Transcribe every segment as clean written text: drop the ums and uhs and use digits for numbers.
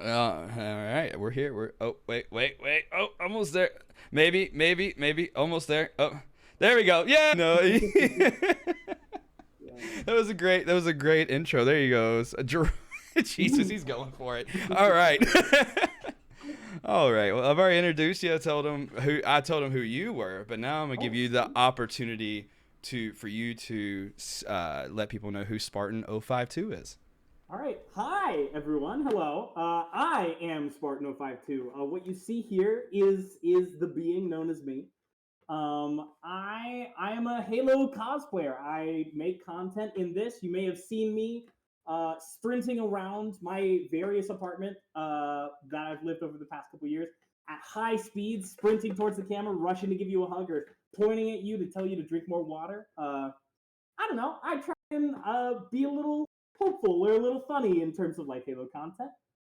All right, we're here. Wait. Oh, almost there. Maybe. Almost there. Oh, there we go. Yeah. No. Yeah. That was a great intro. There you go. Jesus, he's going for it. All right. All right. Well, I've already introduced you. I told him who you were, but now I'm gonna give Oh, you the sweet. opportunity for you to let people know who Spartan 052 is. All right. Hi, everyone. Hello. I am Spartan 052. What you see here is the being known as me. I am a Halo cosplayer. I make content in this. You may have seen me sprinting around my various apartment that I've lived over the past couple years at high speeds, sprinting towards the camera, rushing to give you a hug or pointing at you to tell you to drink more water. I don't know. I try and be a little hopeful or a little funny in terms of like Halo content.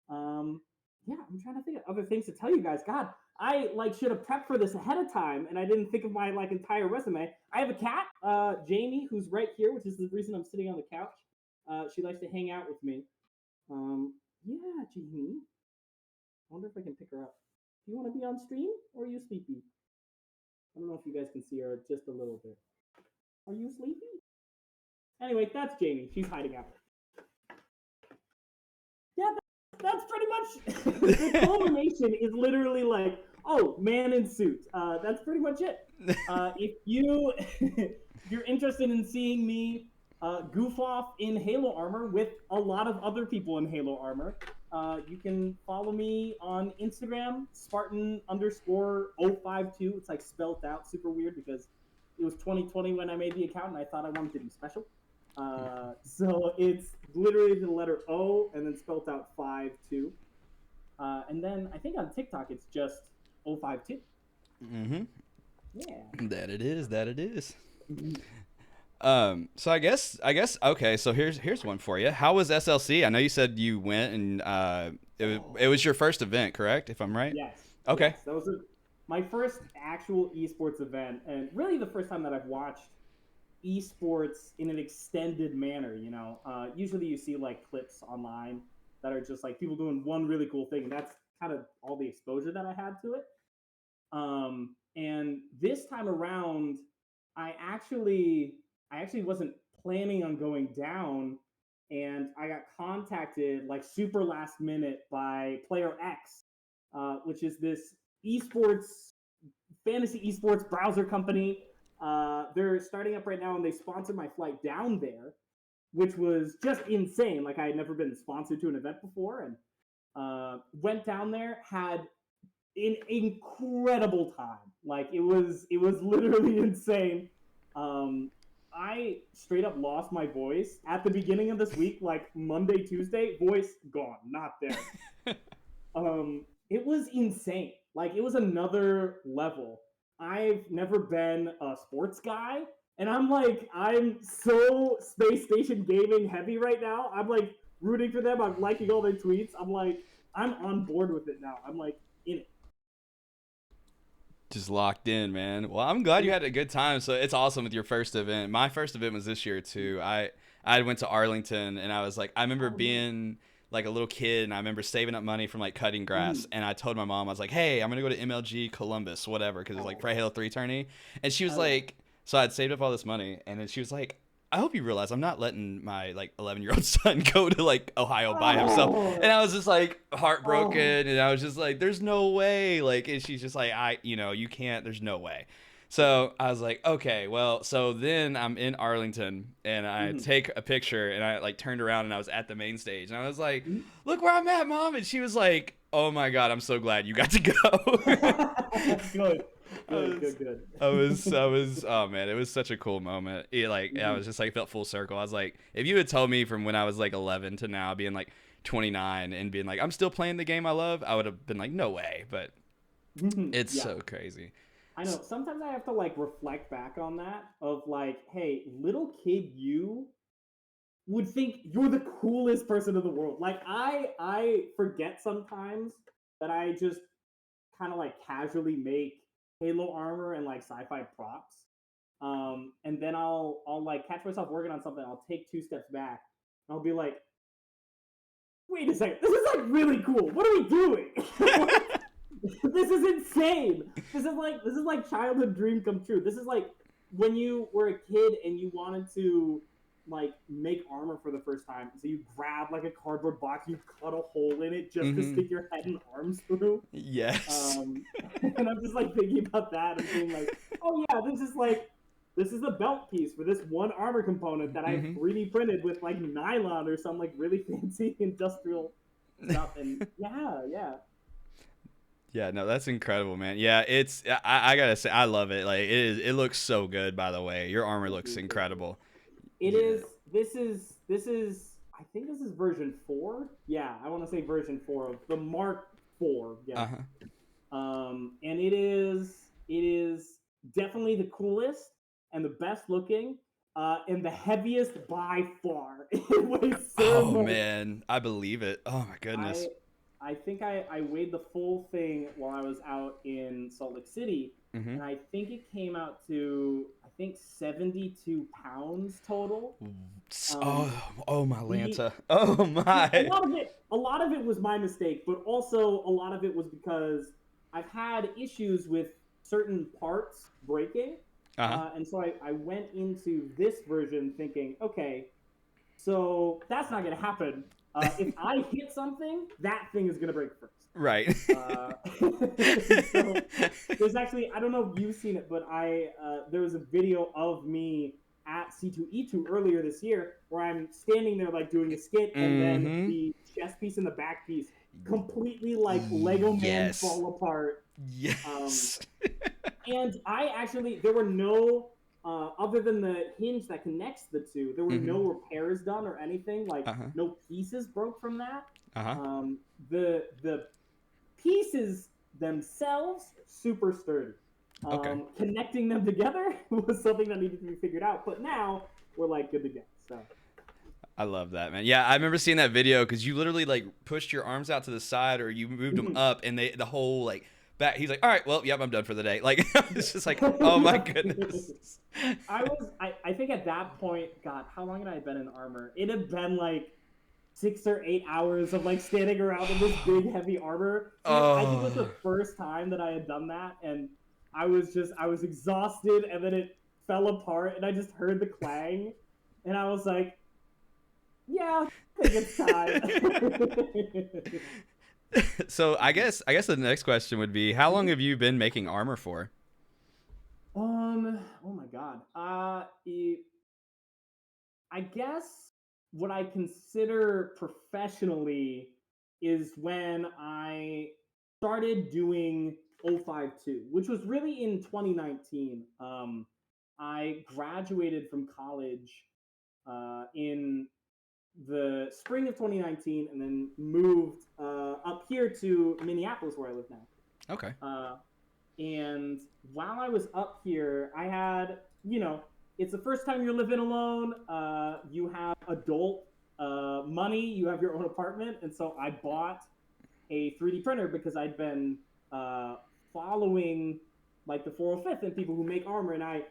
Um, yeah, I'm trying to think of other things to tell you guys. God, I like should have prepped for this ahead of time, and I didn't think of my like entire resume. I have a cat, Jamie, who's right here, which is the reason I'm sitting on the couch. She likes to hang out with me. Um, yeah, Jamie. I wonder if I can pick her up. Do you want to be on stream, or are you sleepy? I don't know if you guys can see her just a little bit. Are you sleepy? Anyway, that's Jamie. She's hiding out. Yeah, that's pretty much the culmination is literally like, oh, man in suit. That's pretty much it. If you if you're interested in seeing me goof off in Halo armor with a lot of other people in Halo armor, you can follow me on Instagram, Spartan underscore 052. It's like spelt out super weird because it was 2020 when I made the account and I thought I wanted to be special. So it's literally the letter O and then spelt out 52. And then I think on TikTok it's just 052. Mm-hmm. Yeah. That it is. That it is. Mhm. So I guess okay. So here's one for you. How was SLC? I know you said you went and it was Oh, your first event, correct? If I'm right. yes. Okay. Yes. That was my first actual esports event, and really the first time that I've watched esports in an extended manner. Usually you see like clips online that are just like people doing one really cool thing, and that's kind of all the exposure that I had to it. And this time around, I actually I actually wasn't planning on going down, and I got contacted like super last minute by Player X, which is this esports fantasy esports browser company. They're starting up right now, and they sponsored my flight down there, which was just insane. Like I had never been sponsored to an event before, and went down there, had an incredible time. Like it was literally insane. Um, I straight up lost my voice at the beginning of this week, like Monday, Tuesday, voice gone, not there. It was insane. Like it was another level. I've never been a sports guy, and I'm so space station gaming heavy right now. I'm like rooting for them. I'm liking all their tweets. I'm on board with it now. I'm like in it. Just locked in, man. Well, I'm glad you Yeah. had a good time. So it's awesome with your first event. My first event was this year too. I went to Arlington and I was like, I remember Oh, nice. being like a little kid and I remember saving up money from like cutting grass Mhm. and I told my mom I was like, hey, I'm gonna go to MLG Columbus, whatever, because it was like Oh, for Halo 3 tourney, and she was hell yeah. like, so I'd saved up all this money and then she was like, I hope you realize I'm not letting my like 11-year-old son go to like Ohio by himself. And Oh, I was just like oh, heartbroken and I was just like, there's no way. Like, and she's just like, you can't, there's no way. yeah. So I was like, okay, well, so then I'm in Arlington and I Mhm. take a picture and I like turned around and I was at the main stage and I was like, Mhm. look where I'm at, mom. And she was like, oh my God, I'm so glad you got to go. Good, I good, was, good, good. oh man, it was such a cool moment. I Mhm. was just like, felt full circle. I was like, if you had told me from when I was like 11 to now being like 29 and being like, I'm still playing the game I love, I would have been like, no way. But Mhm. it's Yeah, so crazy. I know. Sometimes I have to like reflect back on that of like, hey, little kid, you would think you're the coolest person in the world. Like I forget sometimes that I just kind of like casually make Halo armor and like sci-fi props. And then I'll like catch myself working on something. I'll take two steps back. And I'll be like, wait a second, this is like really cool. What are we doing? This is insane. This is like childhood dream come true. This is like when you were a kid and you wanted to like make armor for the first time. So you grab like a cardboard box, you cut a hole in it just to stick your head and arms through. Yes. And I'm just like thinking about that and being like, oh yeah, this is the belt piece for this one armor component that I 3D printed with like nylon or some like really fancy industrial stuff. And yeah. Yeah, no, that's incredible, man. Yeah, I gotta say, I love it. Like, it looks so good, by the way. Your armor looks incredible. It is. This is. I think this is version 4. Yeah, I want to say version 4 of the Mark 4. Yeah. And it is definitely the coolest and the best looking, and the heaviest by far. It weighs so much. Man, I believe it. Oh my goodness. I think I weighed the full thing while I was out in Salt Lake City, and I think it came out to 72 pounds total. Oh my Lanta. Oh my. A lot of it was my mistake, but also a lot of it was because I've had issues with certain parts breaking, and so I went into this version thinking, okay, so that's not going to happen. If I hit something, that thing is going to break first. Right. So there's actually, I don't know if you've seen it, but there was a video of me at C2E2 earlier this year where I'm standing there like doing a skit, and then the chest piece and the back piece completely like Lego Man fall apart. Yes. And there were no, other than the hinge that connects the two, there were no repairs done or anything. Like no pieces broke from that. The pieces themselves super sturdy. Connecting them together was something that needed to be figured out. But now we're like good to go. So. I love that, man. Yeah, I remember seeing that video because you literally like pushed your arms out to the side or you moved them up, and the whole like back. He's like, all right, well, yep, I'm done for the day. Like it's just like, oh my goodness. I think at that point, God, how long had I been in armor? It had been like 6 or 8 hours of like standing around in this big heavy armor. I think it was the first time that I had done that, and I was exhausted, and then it fell apart, and I just heard the clang, and I was like, yeah, I think it's time. So I guess the next question would be, how long have you been making armor for? Oh my God. I guess what I consider professionally is when I started doing Ofivetwo, which was really in 2019. I graduated from college in the spring of 2019, and then moved up here to Minneapolis, where I live now. Okay. And while I was up here, I had, it's the first time you're living alone. You have adult money. You have your own apartment. And so I bought a 3D printer because I'd been following like the 405th and people who make armor. And I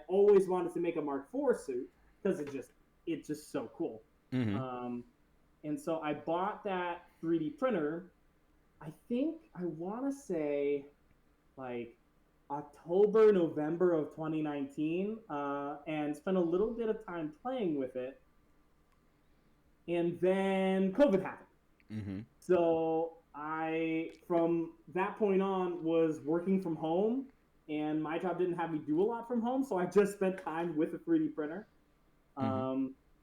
always wanted to make a Mark IV suit because it's just so cool. And so I bought that 3D printer. I think I want to say like October, November of 2019, and spent a little bit of time playing with it. And then COVID happened. So I, from that point on, was working from home, and my job didn't have me do a lot from home, so I just spent time with a 3D printer.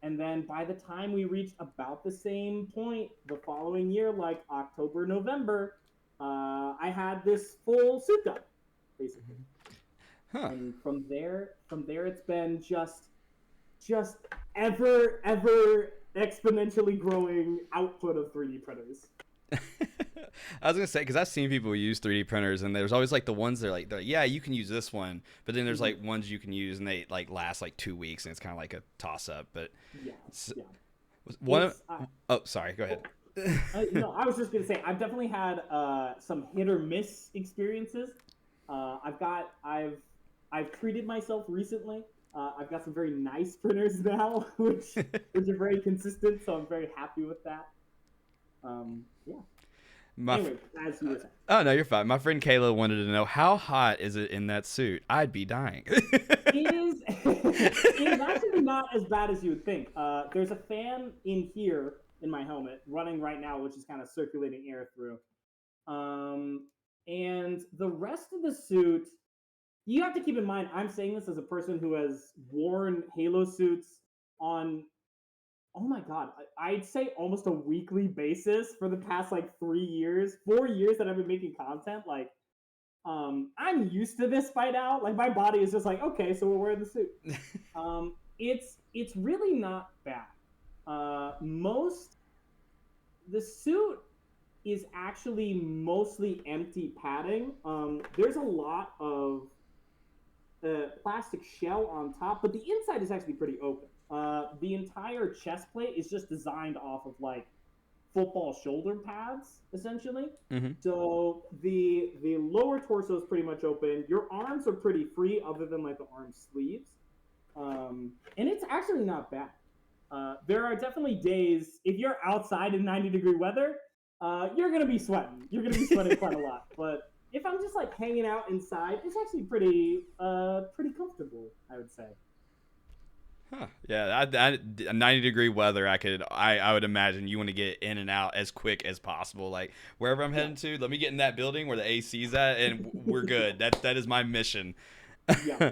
And then by the time we reached about the same point the following year, like October, November, I had this full suit done, basically. And from there, it's been just ever exponentially growing output of 3D printers. I was gonna say, because I've seen people use 3D printers, and there's always like the ones they're like, yeah, you can use this one, but then there's like ones you can use and they like last like 2 weeks, and it's kind of like a toss up. But sorry, go ahead. No, I was just gonna say I've definitely had some hit or miss experiences. I've treated myself recently. I've got some very nice printers now, which are very consistent, so I'm very happy with that. Yeah. My f- Anyway, as you were saying. oh no, you're fine. My friend Kayla wanted to know how hot is it in that suit. I'd be dying. It is it is actually not as bad as you would think. There's a fan in here in my helmet running right now, which is kind of circulating air through. Um, and the rest of the suit, you have to keep in mind, I'm saying this as a person who has worn Halo suits on, oh my God, I'd say almost a weekly basis for the past like 3 years, 4 years that I've been making content. Like, I'm used to this by now. Like my body is just like, okay, so we're wearing the suit. It's really not bad. Most the suit is actually mostly empty padding. There's a lot of plastic shell on top, but the inside is actually pretty open. The entire chest plate is just designed off of like football shoulder pads, essentially. Hmm. So the lower torso is pretty much open. Your arms are pretty free, other than like the arm sleeves, and it's actually not bad. There are definitely days if you're outside in 90-degree weather, you're gonna be sweating. You're gonna be sweating quite a lot. But if I'm just like hanging out inside, it's actually pretty comfortable, I would say. Huh. Yeah, 90-degree weather. I would imagine you want to get in and out as quick as possible. Like wherever I'm Yeah, heading to, let me get in that building where the AC's at, and we're good. That is my mission. yeah.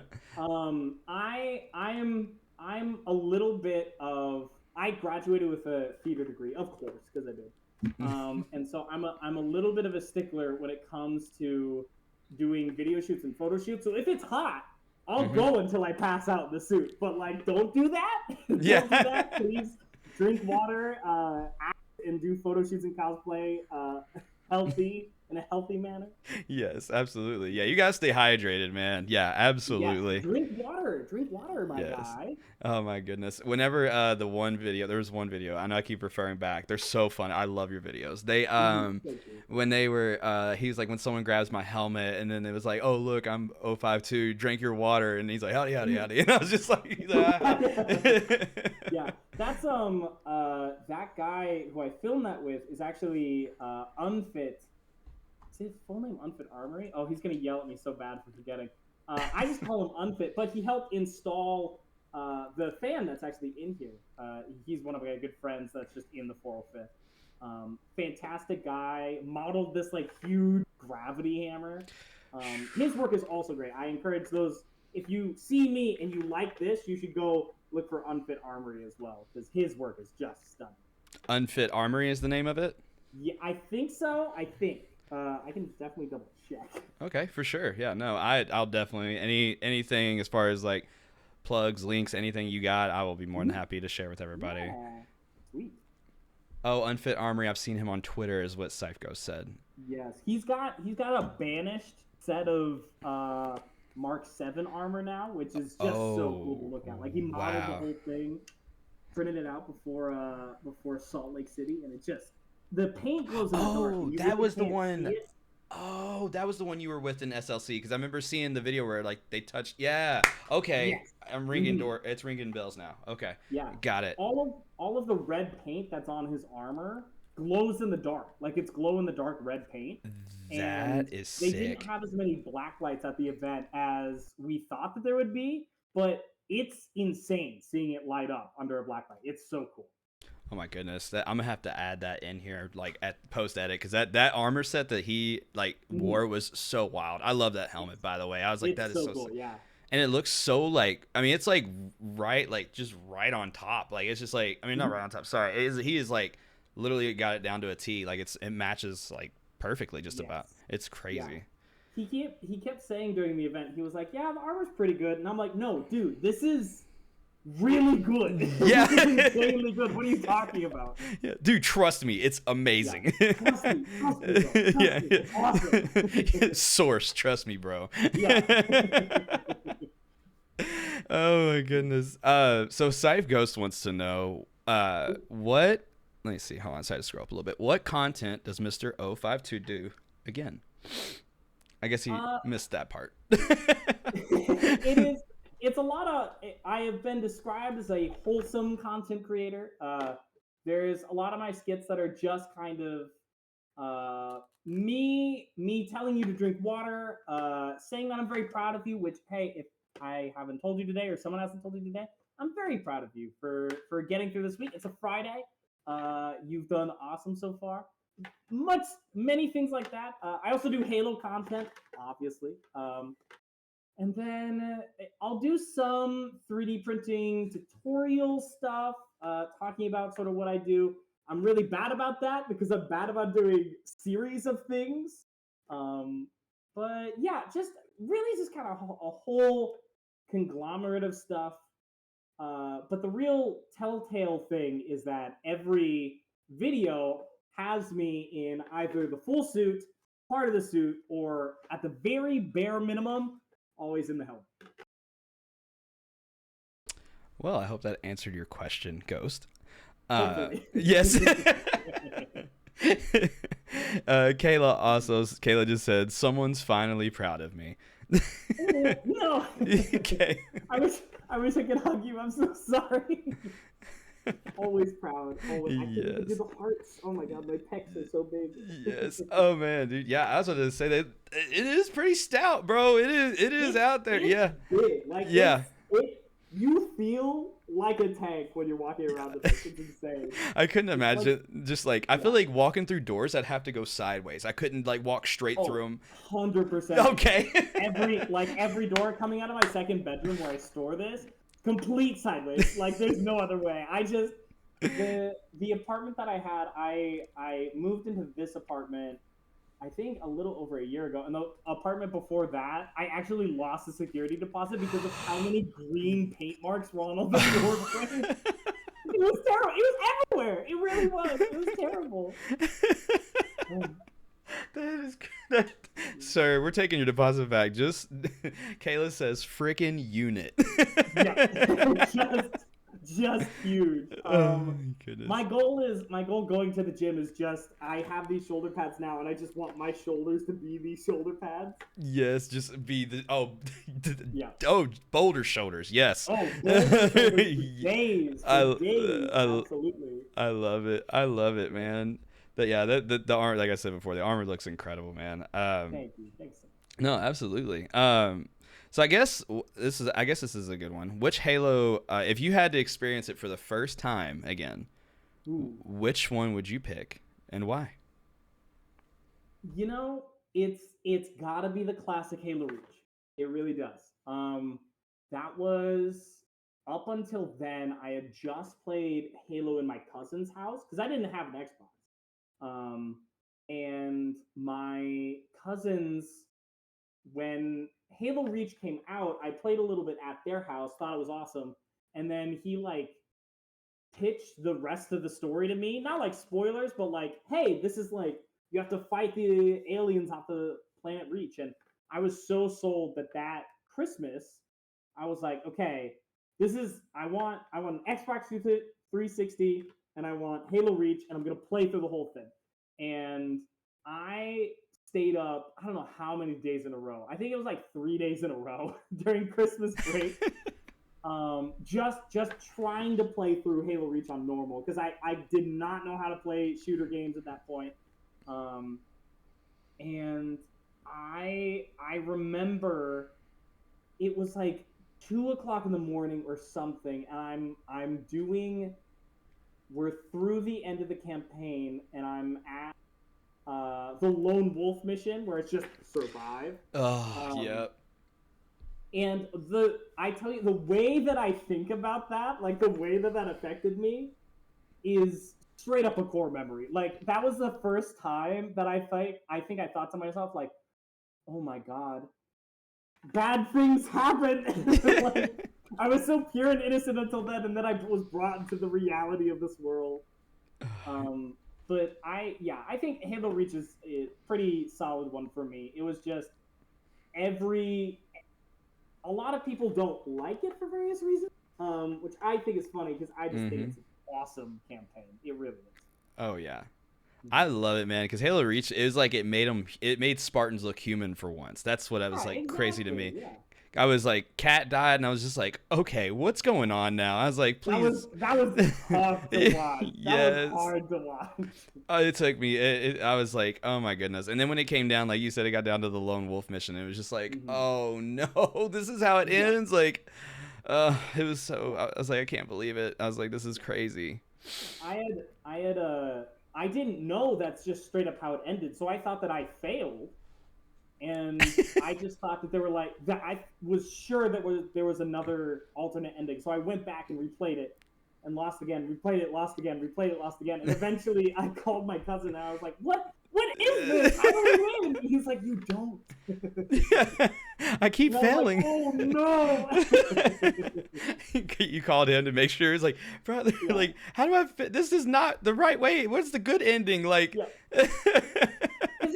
I'm a little bit of I graduated with a theater degree, of course, because I did. And so I'm a little bit of a stickler when it comes to doing video shoots and photo shoots. So if it's hot, I'll Hmm. go until I pass out in the suit. But like, don't do that. Don't do Yeah. that. Please drink water, act and do photo shoots and cosplay healthy in a healthy manner. Yes, absolutely. Yeah, you gotta stay hydrated, man. Yeah, Yes, absolutely. drink water, my Yes. guy. Oh my goodness. Whenever there was one video, I know I keep referring back. They're so fun. I love your videos. They Thank you. when they were he's like when someone grabs my helmet and then it was like, "Oh, look, I'm 052, drink your water." And he's like, "Howdy, howdy, howdy." And I was just like, he's like, "Ah." Yeah, that's that guy who I filmed that with is actually Unfit. Is his full name Unfit Armory? Oh, he's gonna yell at me so bad for forgetting. I just call him Unfit, but he helped install the fan that's actually in here. He's one of my good friends that's just in the 405th. Fantastic guy. Modeled this like huge gravity hammer. His work is also great. I encourage those. If you see me and you like this, you should go look for Unfit Armory as well because his work is just stunning. Unfit Armory is the name of it. Yeah, I think so. I think. I can definitely double check. Okay, for sure. Yeah, no, I'll definitely anything as far as like plugs, links, anything you got, I will be more than happy to share with everybody. Yeah, sweet. Oh, Unfit Armory. I've seen him on Twitter, is what Sifego said. Yes, he's got a banished set of Mark 7 armor now, which is just so cool to Oh, look at. Like he modeled the wow. whole thing, printed it out before Salt Lake City, and it just the paint glows in the dark, Oh, and you that really was the can't see one. it. Oh, that was the one you were with in SLC because I remember seeing the video where like they touched. Yeah. Okay. Yes. I'm ringing Mhm. door. It's ringing bells now. Okay. Yeah. Got it. All of the red paint that's on his armor glows in the dark. Like it's glow in the dark red paint. And That is they didn't sick. have as many black lights at the event as we thought that there would be, but it's insane seeing it light up under a black light. It's so cool. Oh my goodness, that I'm gonna have to add that in here, like at post edit, because that armor set that he like Mhm. wore was so wild. I love that helmet, by the way. I was like, that It's is so so cool. sick, Yeah. and it looks so like, I mean, it's like right, like just right on top. Like it's just like, I mean, not Mhm. right on top. Sorry, he is like literally got it down to a T. Like it matches like perfectly, just about. Yes. It's Yeah. crazy. He kept saying during the event, he was like, "Yeah, the armor's pretty good," and I'm like, "No, dude, this is really good. Yeah. This is insanely good. What are you talking about?" Yeah, dude, trust me, it's Yeah, amazing. trust me, bro. Trust Yeah, me, yeah. it's awesome. Source, trust me, bro. Yeah. Oh my goodness. So Scythe Ghost wants to know, what? Let me see. Hold on, I had to scroll up a little bit. What content does Mr. 052 do again? I guess he uh, missed that part. it is. It's a lot of. I have been described as a wholesome content creator. there's a lot of my skits that are just kind of me telling you to drink water, saying that I'm very proud of you, which, hey, if I haven't told you today or someone hasn't told you today, I'm very proud of you for getting through this week. It's a Friday. You've done awesome so far. Many things like that. I also do Halo content, obviously. And then I'll do some 3D printing tutorial stuff, talking about sort of what I do. I'm really bad about that because I'm bad about doing series of things. But yeah, just really just kind of a whole conglomerate of stuff. But the real telltale thing is that every video has me in either the full suit, part of the suit, or at the very bare minimum, always in the helmet. Well, I hope that answered your question, Ghost. Hopefully. Yes. Kayla just said, someone's finally proud of me. No. Okay. I wish I could hug you. I'm so sorry. Always proud. Always. I can't do the hearts. Oh my god, my pecs are so big. Yes. Oh man, dude. Yeah, I was going to say that it is pretty stout, bro. It is out there. Yeah. Big. Like, yeah. You feel like a tank when you're walking around the place. It's insane. I couldn't imagine just like I feel like walking through doors, I'd have to go sideways. I couldn't like walk straight through them. 100%. Okay. every door coming out of my second bedroom where I store this, complete sideways. Like there's no other way. I just the apartment that I had, I moved into this apartment I think a little over a year ago. And the apartment before that, I actually lost the security deposit because of how many green paint marks were on all the doorways. It was terrible. It was everywhere. It really was. It was terrible. That is good. Sir, we're taking your deposit back. Just Kayla says freaking unit. Yeah. Just huge. Oh my goodness. My goal going to the gym is just I have these shoulder pads now and I just want my shoulders to be these shoulder pads. Yes, just be the yeah. Oh, boulder shoulders. Yes. Oh, boulder shoulders for days. Absolutely. I love it. I love it, man. But yeah, the armor, like I said before, the armor looks incredible, man. Thank you. Thanks. No, absolutely. So I guess this is a good one. Which Halo, if you had to experience it for the first time again, which one would you pick and why? You know, it's gotta be the classic Halo Reach. It really does. That was up until then. I had just played Halo in my cousin's house because I didn't have an Xbox. And my cousins, when Halo Reach came out, I played a little bit at their house, thought it was awesome, and then he like pitched the rest of the story to me. Not like spoilers, but like, hey, this is like you have to fight the aliens off the planet Reach. And I was so sold that Christmas, I was like, okay, I want an Xbox 360 and I want Halo Reach, and I'm gonna play through the whole thing. And I stayed up, I don't know how many days in a row. I think it was like 3 days in a row during Christmas break. Just trying to play through Halo Reach on normal because I did not know how to play shooter games at that point. And I remember it was like 2:00 in the morning or something, and we're through the end of the campaign, and I'm at the Lone Wolf mission where it's just survive. Oh, yep. And I tell you, the way that I think about that, like the way that affected me, is straight up a core memory. Like that was the first time that I think I thought to myself, like, oh my god, bad things happen. Like, I was so pure and innocent until then, and then I was brought into the reality of this world. But I think Halo Reach is a pretty solid one for me. It was just a lot of people don't like it for various reasons, which I think is funny because I just think it's an awesome campaign. It really is. Oh yeah, I love it, man. Because Halo Reach is like it made Spartans look human for once. That's what I was like crazy to me. I was like, cat died, and I was just like, okay, what's going on now? I was like, please. That was tough to watch. That was Yes. hard to watch. It took me. I was like, oh my goodness. And then when it came down, like you said, it got down to the lone wolf mission. It was just like, Hmm. oh no, this is how it Yeah. ends. Like, it was so. I was like, I can't believe it. I was like, this is crazy. I had I didn't know that's just straight up how it ended. So I thought that I failed, and I just thought that there were like that. I was sure that there was another alternate ending. So I went back and replayed it, and lost again. Replayed it, lost again. Replayed it, lost again. And eventually, I called my cousin, and I was like, "What? What is this? How do we win?" And he's like, "You don't." I keep And I was failing. like, "Oh no!" You called him to make sure. He's like, brother, Yeah. like, how do I fit? This is not the right way. What's the good ending? Like, Yeah. Because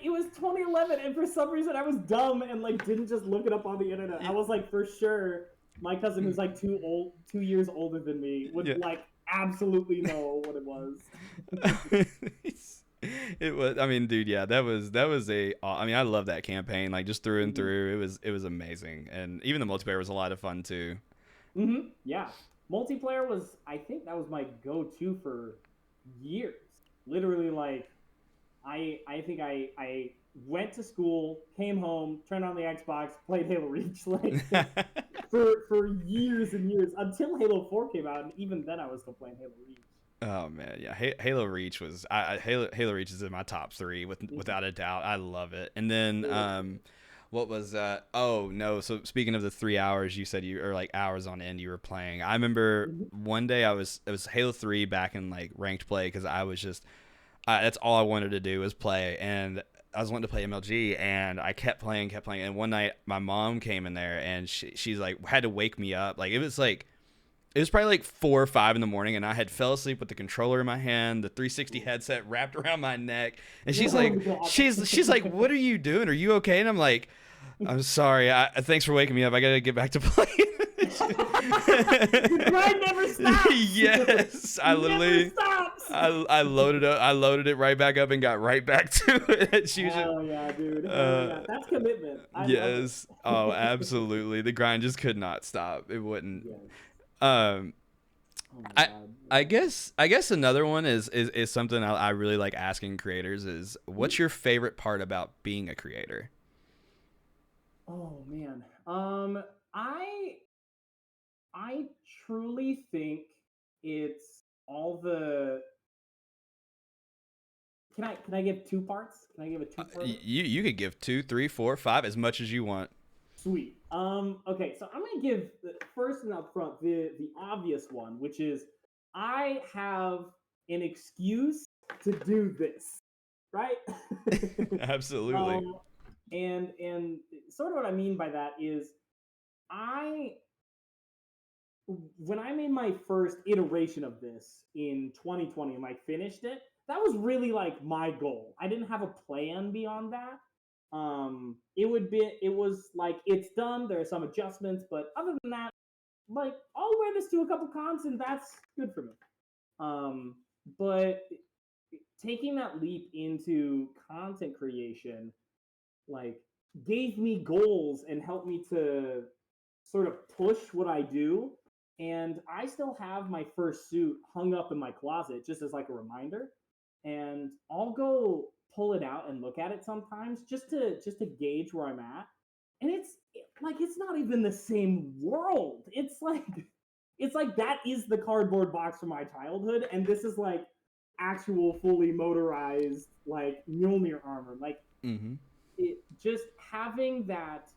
it was 2011, and for some reason I was dumb and like didn't just look it up on the internet. I was like, for sure, my cousin who's like 2 years older than me would Yeah. like absolutely know what it was. It was. I mean, dude, yeah, that was a. I mean, I love that campaign, like just through and Hmm. through. It was amazing, and even the multiplayer was a lot of fun too. Yeah, multiplayer was, I think that was my go-to for years. Literally, like I think I went to school, came home, turned on the Xbox, played Halo Reach like for years and years until Halo 4 came out, and even then I was still playing Halo Reach. Oh man, yeah, Halo Reach was. Halo Reach is in my top three without a doubt. I love it. And then what was oh no, so speaking of the 3 hours you said you or like hours on end you were playing, I remember Mhm. one day it was Halo 3 back in like ranked play because I was just that's all I wanted to do was play, and I was wanting to play MLG, and I kept playing, and one night my mom came in there, and she's like had to wake me up. Like it was probably like 4 or 5 in the morning, and I had fell asleep with the controller in my hand, the 360 headset wrapped around my neck, and Oh god. she's like, "What are you doing? Are you okay?" And I'm like, "I'm sorry. Thanks for waking me up. I gotta get back to playing." The grind never stops. Yes, I It never literally, stops. I loaded it right back up and got right back to it. She was just, Hell yeah, dude. Hell yeah. uh, That's commitment. I love it. yes, oh, absolutely. The grind just could not stop. It wouldn't. Yes. Um, Oh my I god. I guess another one is something I really like asking creators is Mhm. what's your favorite part about being a creator? Oh man. I I truly think it's all the can I give two parts? Can I give a two-parter? You could give two, three, four, five as much as you want. Sweet. Okay, so I'm gonna give the first and up front the obvious one, which is I have an excuse to do this, right? Absolutely. um, and sort of what I mean by that is I when I made my first iteration of this in 2020 and like finished it, that was really like my goal. I didn't have a plan beyond that. It was like it's done. There are some adjustments, but other than that, like I'll wear this to a couple cons, and that's good for me. Um, but taking that leap into content creation, like gave me goals and helped me to sort of push what I do. And I still have my first suit hung up in my closet just as like a reminder. And I'll go pull it out and look at it sometimes just to gauge where I'm at. And like it's not even the same world. It's like that is the cardboard box from my childhood, and this is like actual fully motorized like Mjolnir armor. Like Mm-hmm. it just having that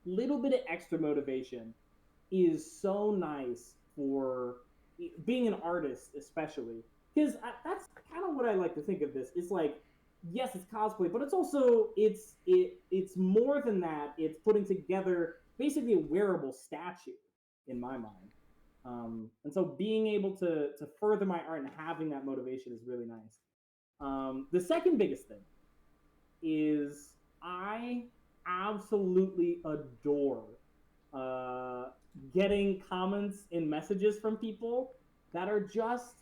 little bit of extra motivation is so nice for being an artist, especially because that's kind of what I like to think of this. It's like, yes, it's cosplay, but it's also it's more than that. It's putting together basically a wearable statue in my mind. And so being able to further my art and having that motivation is really nice. The second biggest thing is I absolutely adore uh, getting comments and messages from people that are just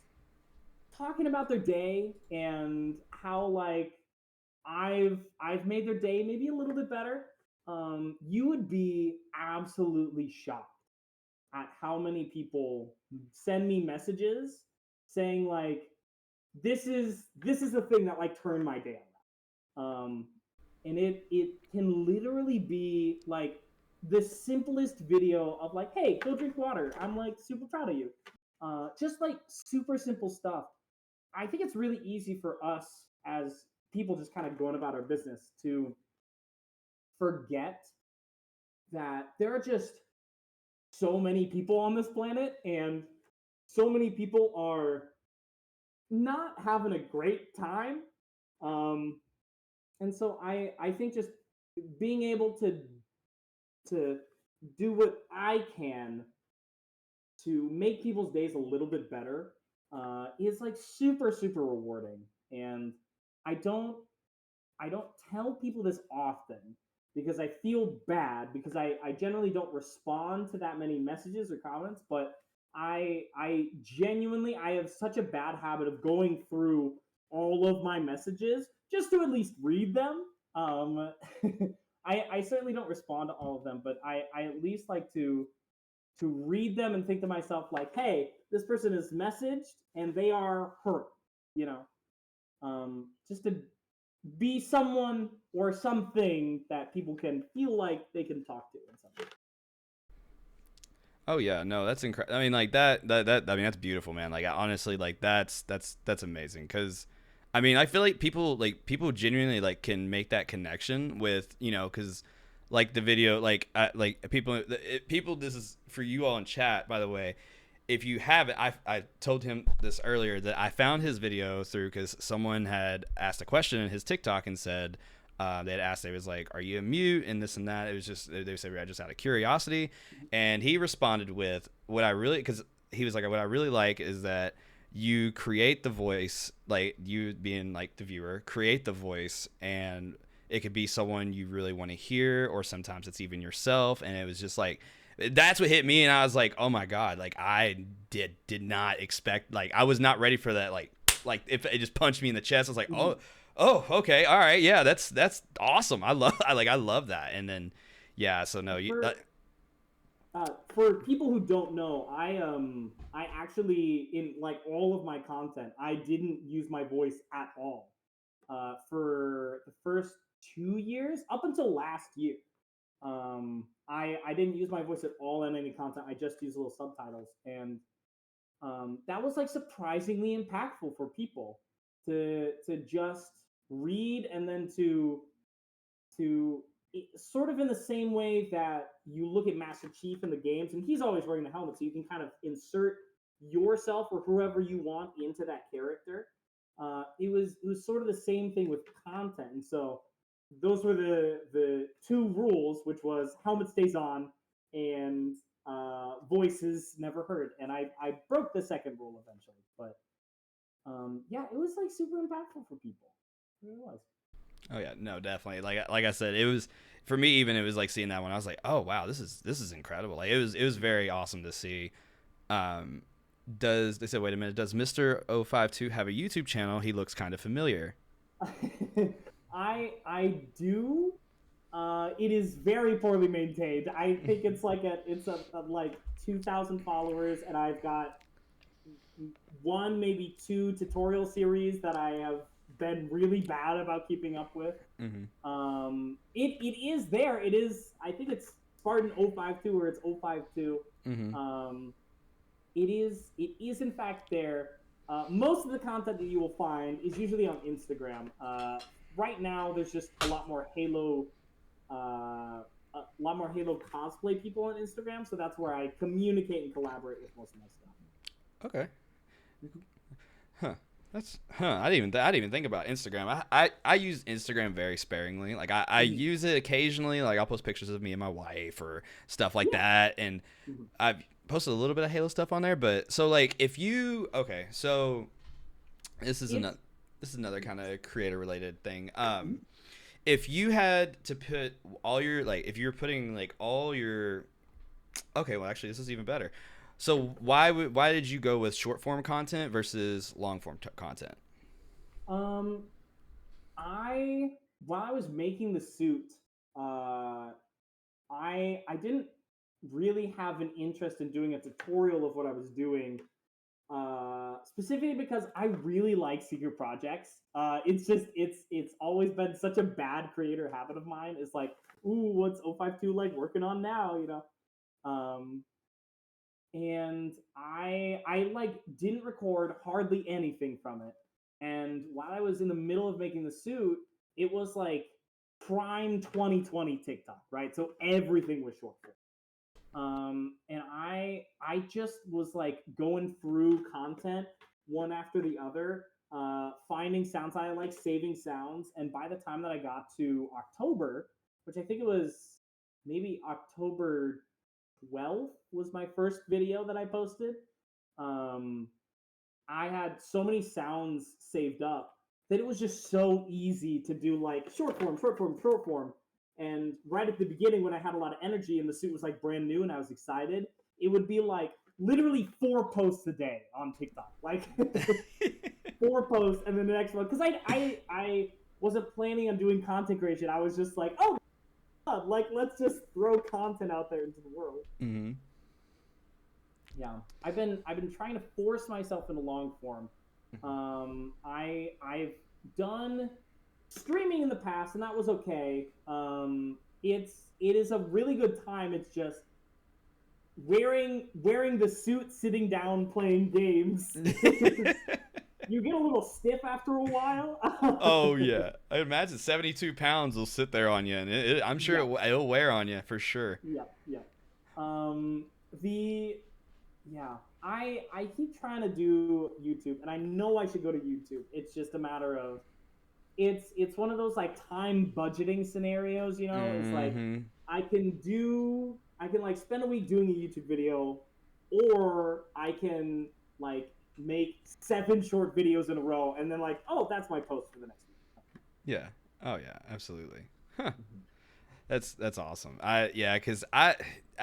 talking about their day and how like I've made their day maybe a little bit better. You would be absolutely shocked at how many people send me messages saying like, this is the thing that like turned my day around. And it can literally be like the simplest video of like, hey, go drink water. I'm like super proud of you. Just like super simple stuff. I think it's really easy for us as people just kind of going about our business to forget that there are just so many people on this planet, and so many people are not having a great time. Um, and so I think just being able to do what I can to make people's days a little bit better is like super rewarding. And I don't I don't tell people this often because I feel bad because I generally don't respond to that many messages or comments, but I genuinely I have such a bad habit of going through all of my messages just to at least read them. Um, I certainly don't respond to all of them, but I at least like to read them and think to myself like, hey, this person is messaged and they are hurt, you know, just to be someone or something that people can feel like they can talk to in some way. Oh yeah, no, that's incredible. I mean, like that. I mean, that's beautiful, man. Like, honestly, like that's amazing. Cause, I mean, I feel like people genuinely like can make that connection with cause, like the video, like people. This is for you all in chat, by the way. If you have it, I told him this earlier that I found his video through because someone had asked a question in his TikTok and said they had asked, they was like, "Are you a mute?" and this and that. It was just they said, "I just out of curiosity," and he responded with what I really because he was like, "What I really like is that you create the voice, like you being like the viewer, create the voice and." It could be someone you really want to hear, or sometimes it's even yourself. And it was just like, that's what hit me, and I was like, oh my god, like I did not expect, like I was not ready for that, like if it just punched me in the chest. I was like, Mm-hmm. oh, okay, all right, yeah, that's awesome. I love that. And then yeah, so no, you For people who don't know, I actually in like all of my content, I didn't use my voice at all for the first 2 years up until last year. I didn't use my voice at all in any content. I just used little subtitles, and that was like surprisingly impactful for people to just read and then to sort of in the same way that you look at Master Chief in the games, and he's always wearing the helmet, so you can kind of insert yourself or whoever you want into that character. It was sort of the same thing with content, and so those were the two rules, which was helmet stays on and voices never heard. And I broke the second rule eventually, but yeah, it was like super impactful for people. It really was. oh yeah, no, definitely, like I said, it was for me, even it was like seeing that one, I was like, oh wow, this is incredible. Like it was very awesome to see. um does they said, wait a minute, does Mr. 052 have a YouTube channel? He looks kind of familiar. I do. It is very poorly maintained. I think it's a like 2,000 followers, and I've got one maybe two tutorial series that I have been really bad about keeping up with. Mm-hmm. It is there. It is. I think it's Spartan 052 or it's 052. Mm-hmm. It is in fact there. Most of the content that you will find is usually on Instagram. Right now, there's just a lot more Halo cosplay people on Instagram, so that's where I communicate and collaborate with most of my stuff. Okay. Huh. I didn't even think about Instagram. I use Instagram very sparingly. Like I Mm-hmm. use it occasionally. Like I'll post pictures of me and my wife or stuff like Yeah. that. And Mm-hmm. I've posted a little bit of Halo stuff on there. But so like if you okay, so this is It's another this is another kind of creator related thing. mm-hmm. If you had to put all your, like if you're putting like all your, okay, well actually this is even better. So why did you go with short form content versus long form content? um I while I was making the suit, I didn't really have an interest in doing a tutorial of what I was doing, specifically because I really like secret projects. It's just it's always been such a bad creator habit of mine. It's like, ooh, what's O52 like working on now? You know, um, and I like didn't record hardly anything from it. And while I was in the middle of making the suit, it was like prime 2020 TikTok, right? So everything was short form. And I just was like going through content one after the other, finding sounds I like, saving sounds, and by the time that I got to October, which I think it was maybe October 12th was my first video that I posted. Um, I had so many sounds saved up that it was just so easy to do like short form, short form, short form. And right at the beginning, when I had a lot of energy and the suit was like brand new and I was excited, it would be like literally 4 posts a day on TikTok, like 4 posts, and then the next one. Because I wasn't planning on doing content creation. I was just like, oh, God, like let's just throw content out there into the world. Mm-hmm. Yeah, I've been trying to force myself into long form. I've done streaming in the past, and that was okay. It is a really good time. It's just wearing the suit, sitting down, playing games. You get a little stiff after a while. Oh yeah, I imagine 72 pounds will sit there on you, and I'm sure Yeah, it'll wear on you for sure. yeah, yeah. The Yeah, I keep trying to do YouTube, and I know I should go to YouTube. It's just a matter of it's one of those like time budgeting scenarios, you know? It's like Mm-hmm. I can like spend a week doing a YouTube video, or I can like make 7 short videos in a row and then like, oh, that's my post for the next week. Yeah. Oh yeah, absolutely. Huh. Mhm. That's awesome. I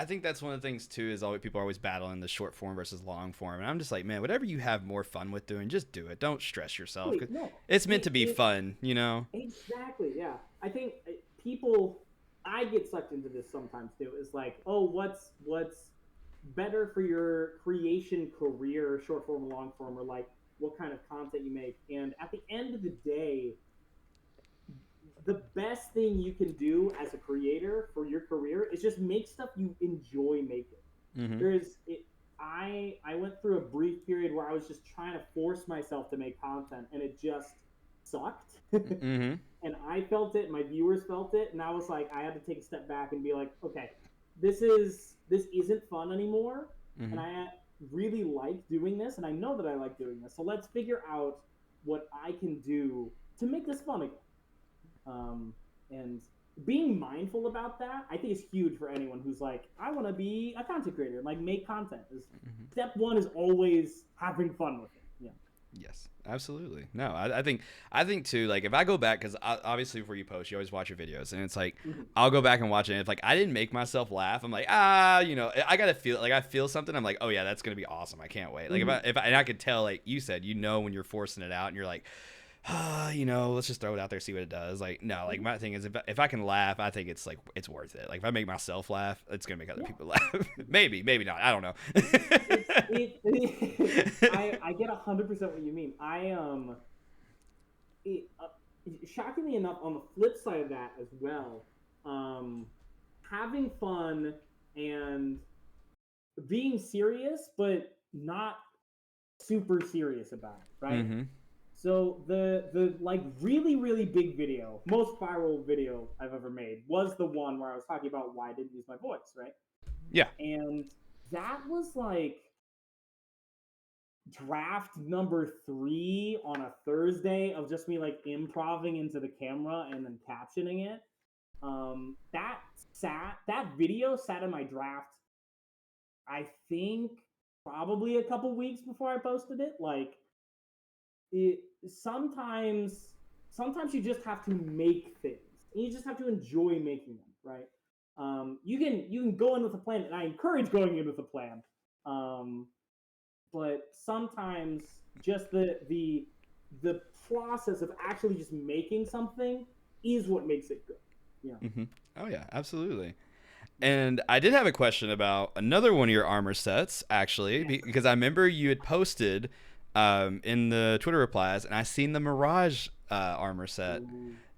think that's one of the things too is always people are always battling the short form versus long form, and I'm just like, man, whatever you have more fun with doing, just do it. Don't stress yourself Wait, because no. it's meant It, to be it fun, you know. Exactly, yeah. I think people, I get sucked into this sometimes too. Is like, oh, what's better for your creation career, short form, long form, or like what kind of content you make. And at the end of the day, the best thing you can do as a creator for your career is just make stuff you enjoy making. Mm-hmm. There's it, I went through a brief period where I was just trying to force myself to make content, and it just sucked. Mm-hmm. And I felt it, my viewers felt it, and I was like, I had to take a step back and be like, okay, this isn't fun anymore, Mm-hmm. and I really like doing this, and I know that I like doing this. So let's figure out what I can do to make this fun again. Um, and being mindful about that, I think is huge for anyone who's like, I want to be a content creator, like make content. Is Mm-hmm. step one is always having fun with it. Yeah. Yes, absolutely. No, I think too. Like if I go back, because obviously before you post, you always watch your videos, and it's like Mm-hmm. I'll go back and watch it. And if like I didn't make myself laugh, I'm like you know, I gotta feel like I feel something. I'm like, oh yeah, that's gonna be awesome. I can't wait. Like Mm-hmm. if I and I could tell, like you said, you know, when you're forcing it out, and you're like, you know, let's just throw it out there, see what it does. Like no, like Mm-hmm. my thing is if I can laugh, I think it's like it's worth it. Like if I make myself laugh, it's gonna make other Yeah. people laugh. Maybe not. I don't know. I get 100% what you mean. It, shockingly enough, on the flip side of that as well, um, having fun and being serious, but not super serious about it, right? Mm-hmm. So the like really big video, most viral video I've ever made was the one where I was talking about why I didn't use my voice, right? Yeah. And that was like draft number 3 on a Thursday of just me like improving into the camera and then captioning it. That video sat in my draft, I think probably a couple weeks before I posted it. Like it sometimes you just have to make things, and you just have to enjoy making them, right? You can go in with a plan, and I encourage going in with a plan. Um, but sometimes just the process of actually just making something is what makes it good. Yeah. Mm-hmm. Oh yeah, absolutely. And I did have a question about another one of your armor sets, actually, Yes. because I remember you had posted in the Twitter replies, and I seen the Mirage armor set.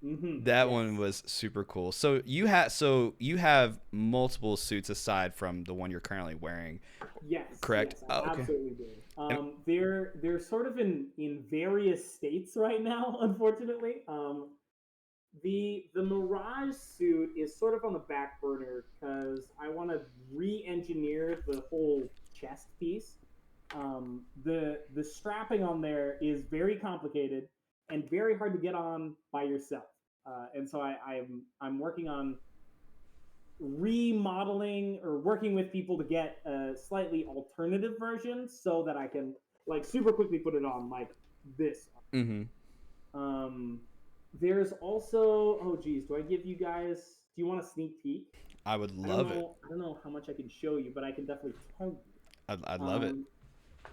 That one Yes. was super cool. So you have multiple suits aside from the one you're currently wearing, Yes, correct? yes, Oh, I okay. absolutely do. And, They're sort of in various states right now, unfortunately. The Mirage suit is sort of on the back burner because I want to re-engineer the whole chest piece. The strapping on there is very complicated and very hard to get on by yourself. And so I'm working on remodeling or working with people to get a slightly alternative version so that I can like super quickly put it on like this. mm-hmm. Um, there's also, oh geez, do I give you guys? Do you want a sneak peek? I would love it. I don't know how much I can show you, but I can definitely tell you. I'd love it.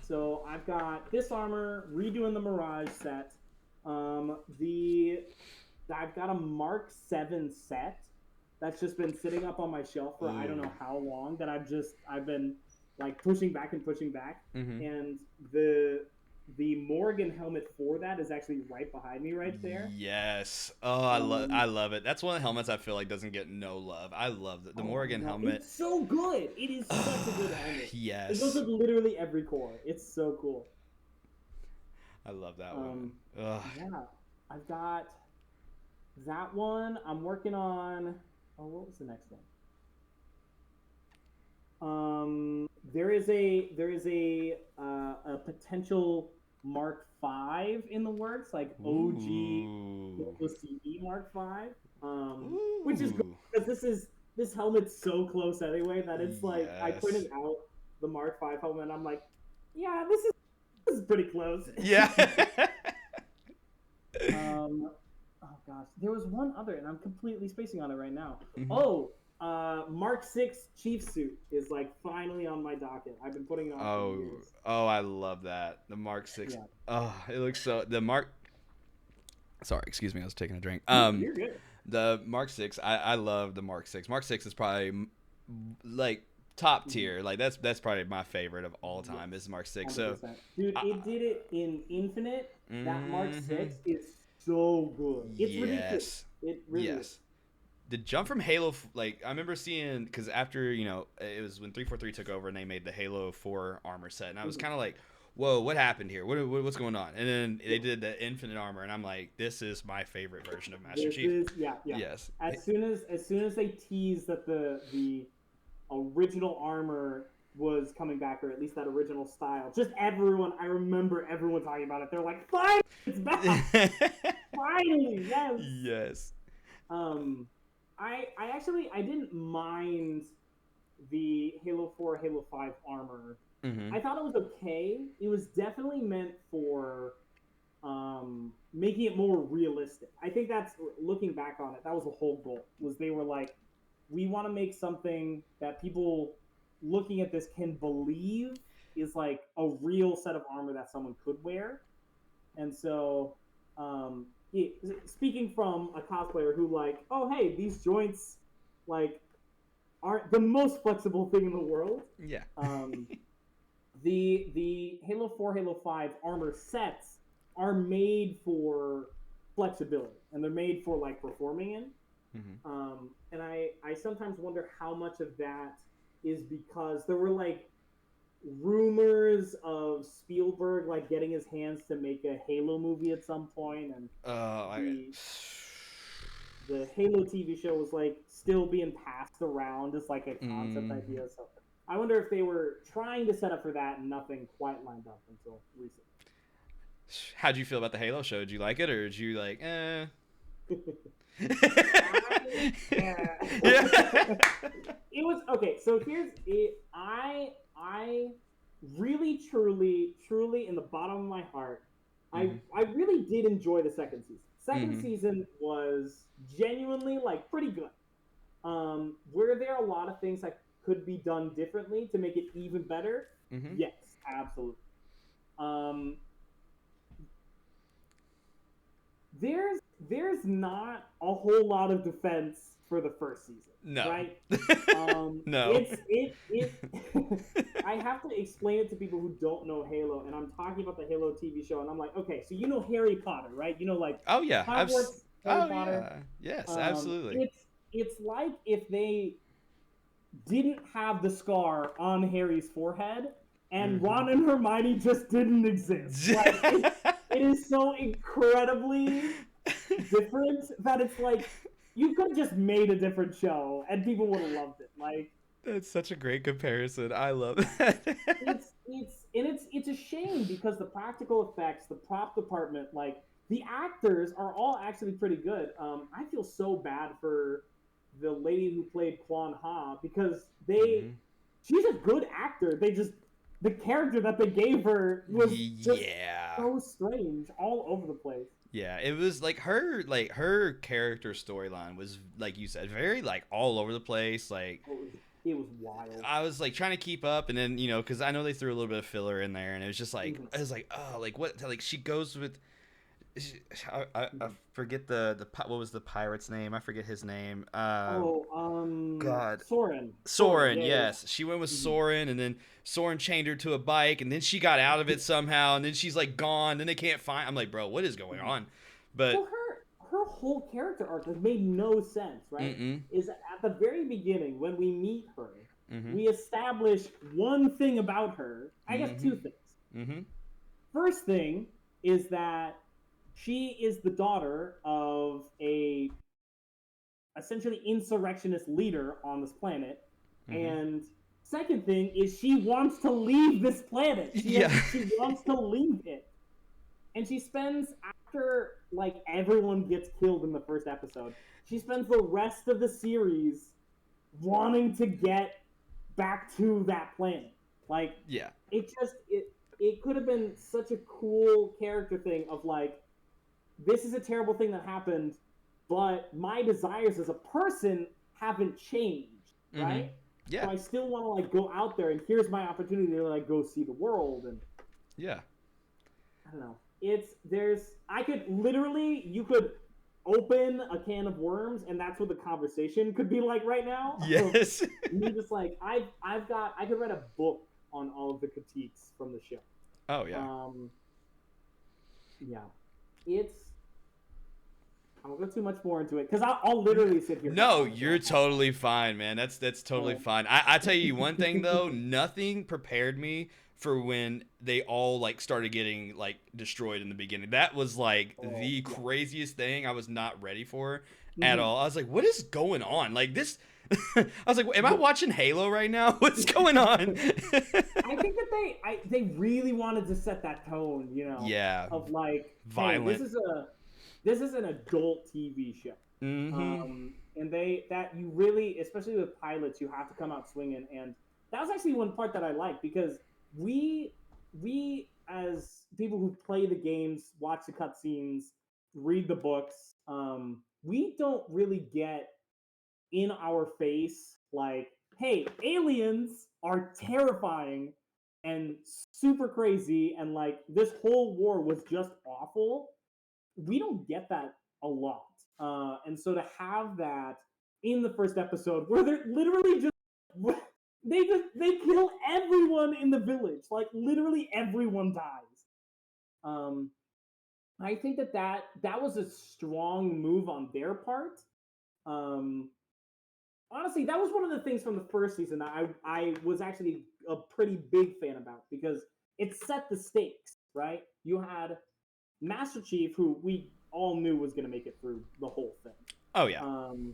So I've got this armor redoing the Mirage set. The I've got a Mark 7 set that's just been sitting up on my shelf for I don't Ooh. know how long that I've been like pushing back and pushing back. Mm-hmm. And the Morgan helmet for that is actually right behind me right there. Yes. Oh, Um, I love it. That's one of the helmets I feel like doesn't get no love. I love the oh my Morgan god, helmet. it's so good. It is such a good helmet. It goes Yes. with literally every core. It's so cool. I love that one. Um, Ugh. yeah, I've got that one. I'm working on. Oh, what was the next one? There is a potential Mark V in the works, like OG Ooh. OCD Mark V, which is good Ooh. because this helmet's so close anyway that it's like I Yes. printed out the Mark V helmet and I'm like, yeah, this is pretty close. Yeah. Oh gosh, there was one other, and I'm completely spacing on it right now. Mhm. Oh, Mark 6 Chief Suit is like finally on my docket. I've been putting it on for Oh, years. oh, I love that. The Mark 6. Yeah, Oh, it looks so the Mark Sorry, excuse me. I was taking a drink. you're good. The Mark 6, I love the Mark 6. Mark 6 is probably like top Mhm. tier. Like that's probably my favorite of all time Yes, is Mark 6. So, 100%. Dude, I, it did it in Infinite. That Mark mhm. 6 is so good. It's ridiculous. Yes. It really is. Yes. The jump from Halo, like I remember seeing, because after it was when 343 took over and they made the Halo 4 armor set, and I was Mhm. kind of like, "Whoa, what happened here? What's going on?" And then they Yeah. did the Infinite armor, and I'm like, "This is my favorite version of Master This Chief." is yeah. Yes. As soon as they tease that the original armor was coming back, or at least that original style. Just everyone, I remember everyone talking about it. They're like, "Finally, it's back! Finally, yes." Yes. Um, I actually I didn't mind the Halo 4, Halo 5 armor. Mm-hmm. I thought it was okay. It was definitely meant for making it more realistic. I think that's looking back on it. That was the whole goal. Was they were like, we want to make something that people looking at this can believe is like a real set of armor that someone could wear. And so, speaking from a cosplayer who like, oh hey, these joints like aren't the most flexible thing in the world. Yeah. Um, the Halo 4, Halo 5 armor sets are made for flexibility and they're made for like performing in. Mm-hmm. And I sometimes wonder how much of that is because there were like rumors of Spielberg like getting his hands to make a Halo movie at some point, and I. the the Halo TV show was like still being passed around as like a concept Mm-hmm. idea. So I wonder if they were trying to set up for that and nothing quite lined up until recently. How'd you feel about the Halo show? Did you like it, or did you like, eh? Yeah. Yeah. It was okay. So here's it. I really truly in the bottom of my heart, Mm-hmm. I really did enjoy the second season. Second Mm-hmm. season was genuinely like pretty good. Were there a lot of things that could be done differently to make it even better? Mm-hmm. Yes, absolutely. Um, there's not a whole lot of defense for the first season, No. right? No. It. I have to explain it to people who don't know Halo, and I'm talking about the Halo TV show, and I'm like, okay, so you know Harry Potter, right? You know, like Oh yeah. Hogwarts, Harry Oh Potter. yeah. Yes, absolutely. It's like if they didn't have the scar on Harry's forehead, and Hmm. Ron and Hermione just didn't exist. Like it is so incredibly different that it's like you could have just made a different show and people would have loved it. Like, That's such a great comparison. I love yeah, that. it's a shame because the practical effects, the prop department, like the actors are all actually pretty good. I feel so bad for the lady who played Kwan Ha because Hmm. she's a good actor. They just the character that they gave her was just Yeah. so strange, all over the place. Yeah, it was like her character storyline was like you said, very like all over the place. Like It was wild. I was like trying to keep up, and then because I know they threw a little bit of filler in there, and it was just like Mhm, I was like, oh, like what? Like she goes with, she, I mhm. forget what was the pirate's name? I forget his name. Oh, God, Soren. Soren. Soren. Yeah, yeah, Yes, she went with yeah. Mhm. Soren, and then Soren chained her to a bike, and then she got out of it somehow, and then she's like gone. Then they can't find. I'm like, bro, what is going Mhm. on? But Well, her whole character arc has made no sense, right? mm-mm, Is at the very beginning when we meet her, mm-hmm, we establish one thing about her. I guess mm-hmm, two things. mm-hmm, First thing is that she is the daughter of a essentially insurrectionist leader on this planet. mm-hmm. And second thing is she wants to leave this planet. Yeah. She wants to leave it. And she spends after like everyone gets killed in the first episode, she spends the rest of the series wanting to get back to that planet. Like Yeah. it could have been such a cool character thing of like this is a terrible thing that happened, but my desires as a person haven't changed, Mm-hmm. right? Yeah. So I still want to like go out there and here's my opportunity to like go see the world and Yeah. I don't know. It's there's I could literally you could open a can of worms and that's what the conversation could be like right now. Of Yes. me just like I've got I could write a book on all of the critiques from the show. Oh yeah. Um yeah. It's I won't go too much more into it because I'll literally sit here for No, hours. you're totally fine, man. That's totally Um, fine. I tell you one thing though, nothing prepared me for when they all like started getting like destroyed in the beginning. That was like oh the yeah. craziest thing I was not ready for at Mhm. all. I was like, what is going on? Like this I was like, am I watching Halo right now? What's going on? I think that they really wanted to set that tone, Yeah, of like, hey, violent. this is an adult TV show. Mm-hmm. And they that you really, especially with pilots, you have to come out swinging. And that was actually one part that I liked because we as people who play the games, watch the cutscenes, read the books, we don't really get in our face like, hey, aliens are terrifying and super crazy, and like this whole war was just awful. We don't get that a lot. And so to have that in the first episode where they're literally just they kill everyone in the village, like literally everyone dies. Um, I think that was a strong move on their part. Um, Honestly, that was one of the things from the first season that I was actually a pretty big fan about because it set the stakes, right? You had Master Chief, who we all knew was going to make it through the whole thing. Oh yeah. Um,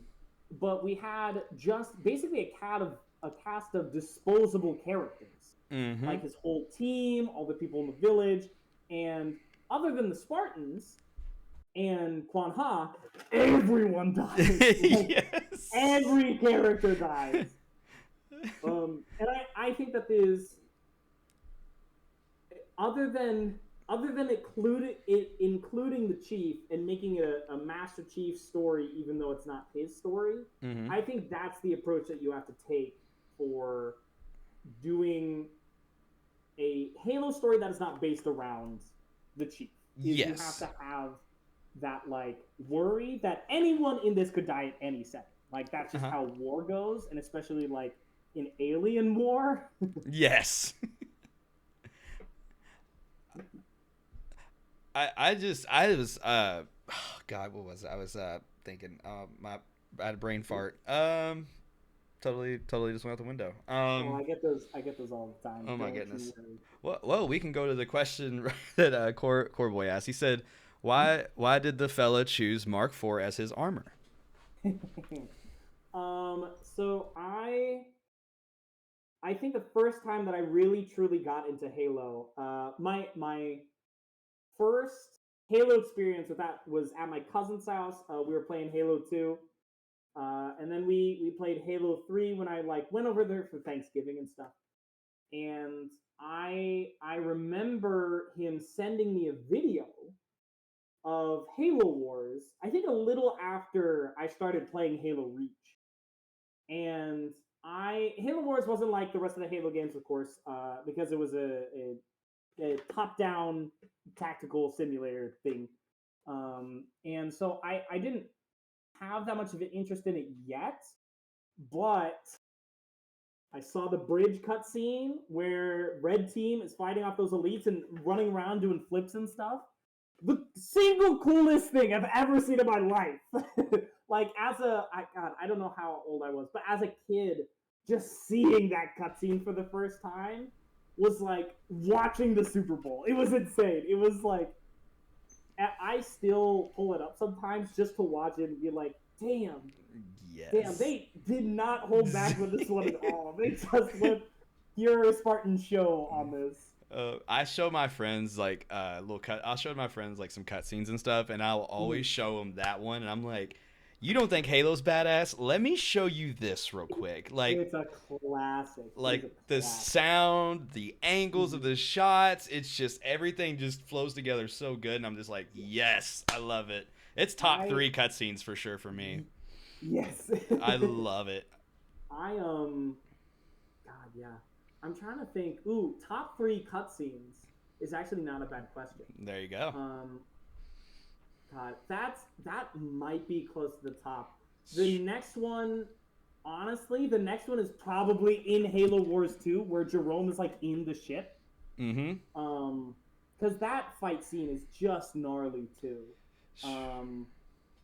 but we had just basically a cast of disposable characters, Mm-hmm. like his whole team, all the people in the village, and other than the Spartans and Quan Ha, everyone dies. Like Yes. every character dies. And I think that is other than including the chief and making it a Master Chief story, even though it's not his story. Mm-hmm. I think that's the approach that you have to take for doing a Halo story that is not based around the chief. Is you have Yes. to have that like worry that anyone in this could die at any second. Like that's just Uh-huh. how war goes, and especially like in alien war. Yes. I was oh God, what was it? I was thinking my I had a brain fart. Totally just went out the window. Oh, I get those all the time. Oh my Don't you goodness. worry. Well, we can go to the question that Core Boy asked. He said, "Why did the fella choose Mark IV as his armor?" So I think the first time that I really truly got into Halo, my first Halo experience with that was at my cousin's house. We were playing Halo 2. And then we played Halo 3 when I like went over there for Thanksgiving and stuff. And I remember him sending me a video of Halo Wars. I think a little after I started playing Halo Reach. And I Halo Wars wasn't like the rest of the Halo games, of course, because it was a top-down tactical simulator thing. And so I didn't have that much of an interest in it yet, but I saw the bridge cutscene where Red Team is fighting off those elites and running around doing flips and stuff. The single coolest thing I've ever seen in my life. Like God, I don't know how old I was, but as a kid, just seeing that cutscene for the first time was like watching the Super Bowl. It was insane. It was like I still pull it up sometimes just to watch it and be like, damn, Yes. they did not hold back with this one at all. They just went pure Spartan show on this. I show my friends like little cut. I'll show my friends like some cutscenes and stuff, and I'll always show them that one. And I'm like, "You don't think Halo's badass? Let me show you this real quick." It's a classic. It's Like a the classic. sound, the angles of Mhm. the shots. It's just everything just flows together so good, and I'm just like, "Yes, I love it." It's top I three cutscenes for sure for me. yes. I love it. I God yeah. I'm trying to think. Ooh, top three cutscenes is actually not a bad question. There you go. Um, God, that might be close to the top. The next one, honestly, the next one is probably in Halo Wars 2, where Jerome is like in the ship. Mm-hmm. Because that fight scene is just gnarly too. Um,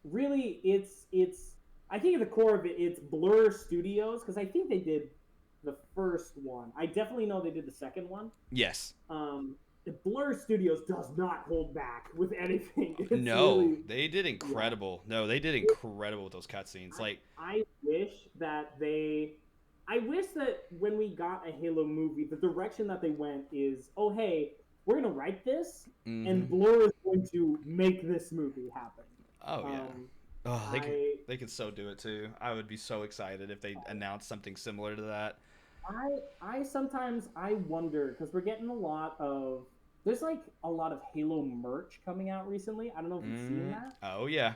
really, it's. I think at the core of it, it's Blur Studios because I think they did the first one. I definitely know they did the second one. Yes. Um, the Blur Studios does not hold back with anything. It's No, really they did yeah. incredible. No, they did incredible with those cutscenes. Like, I wish that they. I wish that when we got a Halo movie, the direction that they went is, oh hey, we're gonna write this, mm-hmm. and Blur is going to make this movie happen. Oh yeah. Um, Oh, I they could so do it too. I would be so excited if they announced something similar to that. I sometimes I wonder because we're getting a lot of there's like a lot of Halo merch coming out recently. I don't know if you've seen Mm. that. Oh yeah.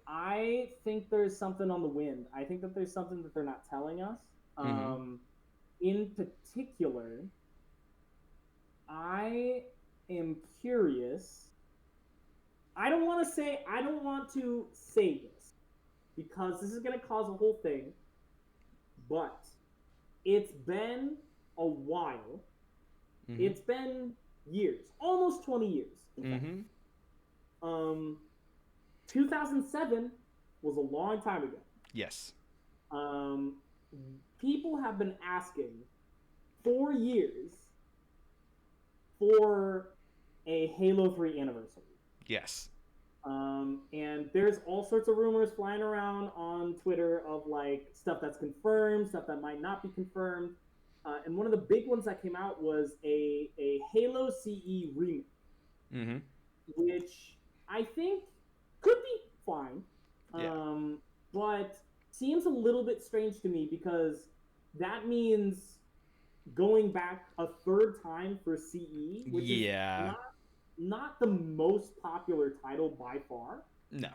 I think there's something on the wind. I think that there's something that they're not telling us. Mm-hmm. In particular, I am curious. I don't want to say this because this is going to cause a whole thing, but it's been a while. Mm-hmm. It's been years, almost 20 years, in fact. Mm-hmm. Um, 2007 was a long time ago. Yes. Um, People have been asking 4 years for a Halo 3 anniversary. Yes. And there's all sorts of rumors flying around on Twitter of like stuff that's confirmed, stuff that might not be confirmed. And one of the big ones that came out was a Halo CE remake, Mm-hmm. which I think could be fine, Yeah. but seems a little bit strange to me because that means going back a third time for CE, which is Yeah. not the most popular title by far. No.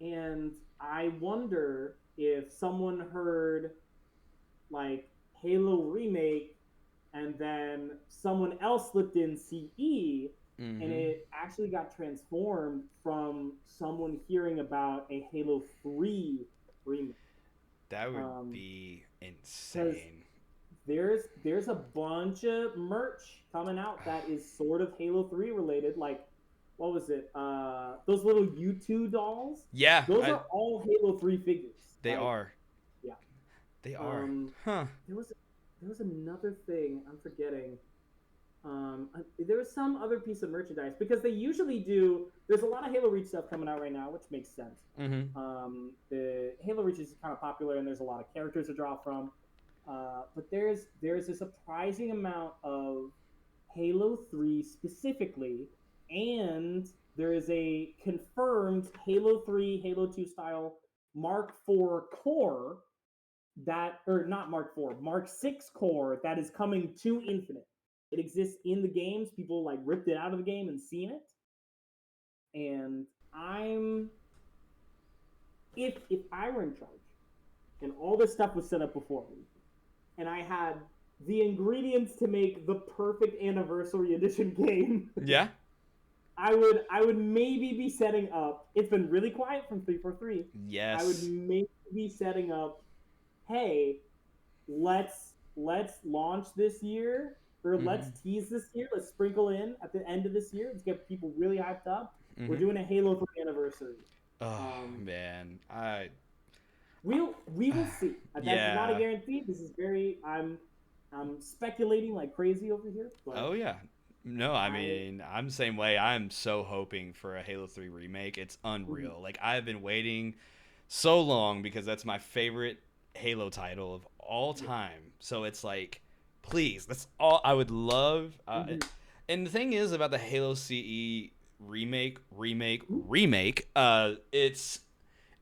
And I wonder if someone heard like Halo remake and then someone else slipped in CE and Mm-hmm. it actually got transformed from someone hearing about a Halo 3 remake. That would Um, be because insane. there's a bunch of merch coming out that is sort of Halo 3 related. Like, what was it? Those little U2 dolls. Yeah, Those are all Halo 3 figures. they Like, are. yeah. They are. Um, Huh. there was there was another thing I'm forgetting. There was some other piece of merchandise because they usually do. There's a lot of Halo Reach stuff coming out right now, which makes sense. Mm-hmm. The Halo Reach is kind of popular, and there's a lot of characters to draw from. But there's a surprising amount of Halo 3 specifically, and there is a confirmed Halo 3, Halo 2 style Mark 4 core that, or not Mark 4, Mark 6 core that is coming to Infinite. It exists in the games. People like ripped it out of the game and seen it. And I'm if I were in charge and all this stuff was set up before me, and I had the ingredients to make the perfect anniversary edition game, Yeah. I would maybe be setting up. It's been really quiet from 343. I would Yes. maybe be setting up. Hey, let's launch this year, or let's Mm-hmm. tease this year. Let's sprinkle in at the end of this year. Let's get people really hyped up. We're Mm-hmm. doing a Halo 3 anniversary. Oh Um, man, we will see. That's not a yeah. guarantee. This is very. I'm speculating like crazy over here, Oh but yeah. No, I I. mean, I'm the same way. I'm so hoping for a Halo 3 remake. It's Mhm, unreal. Like I've been waiting so long because that's my favorite Halo title of all yeah. time. So it's like, please, that's all I would love. Mhm, And the thing is about the Halo CE mhm, remake.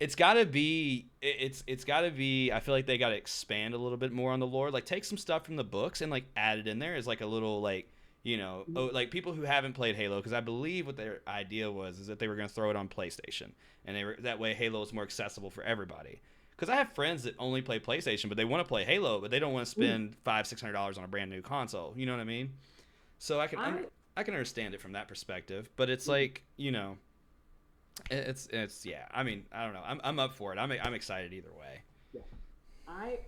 It's gotta be it's gotta be. I feel like they gotta expand a little bit more on the lore. Like take some stuff from the books and like add it in there as like a little like mhm, like people who haven't played Halo, because I believe what their idea was is that they were gonna throw it on PlayStation, and that way Halo is more accessible for everybody. Because I have friends that only play PlayStation, but they want to play Halo, but they don't want to mhm. spend $500-$600 on a brand new console. You know what I mean? So I. I can understand it from that perspective, but it's Mhm, like it's yeah. I mean, I don't know. I'm up for it. I'm excited either way. yeah.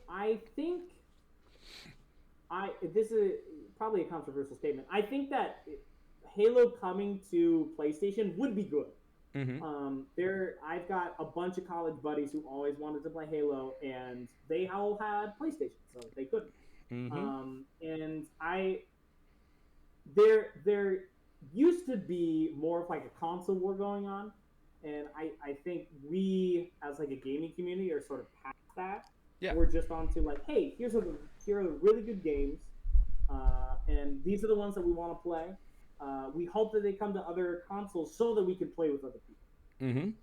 I think I this is probably a controversial statement. I think that Halo coming to PlayStation would be good. Mm-hmm. There I've got a bunch of college buddies who always wanted to play Halo, and they all had PlayStation, so they couldn't. Mm-hmm. And there used to be more of like a console war going on, and I think we as like a gaming community are sort of past that. Yeah. We're just on to like, hey, here are the really good games, and these are the ones that we want to play. We hope that they come to other consoles so that we can play with other people.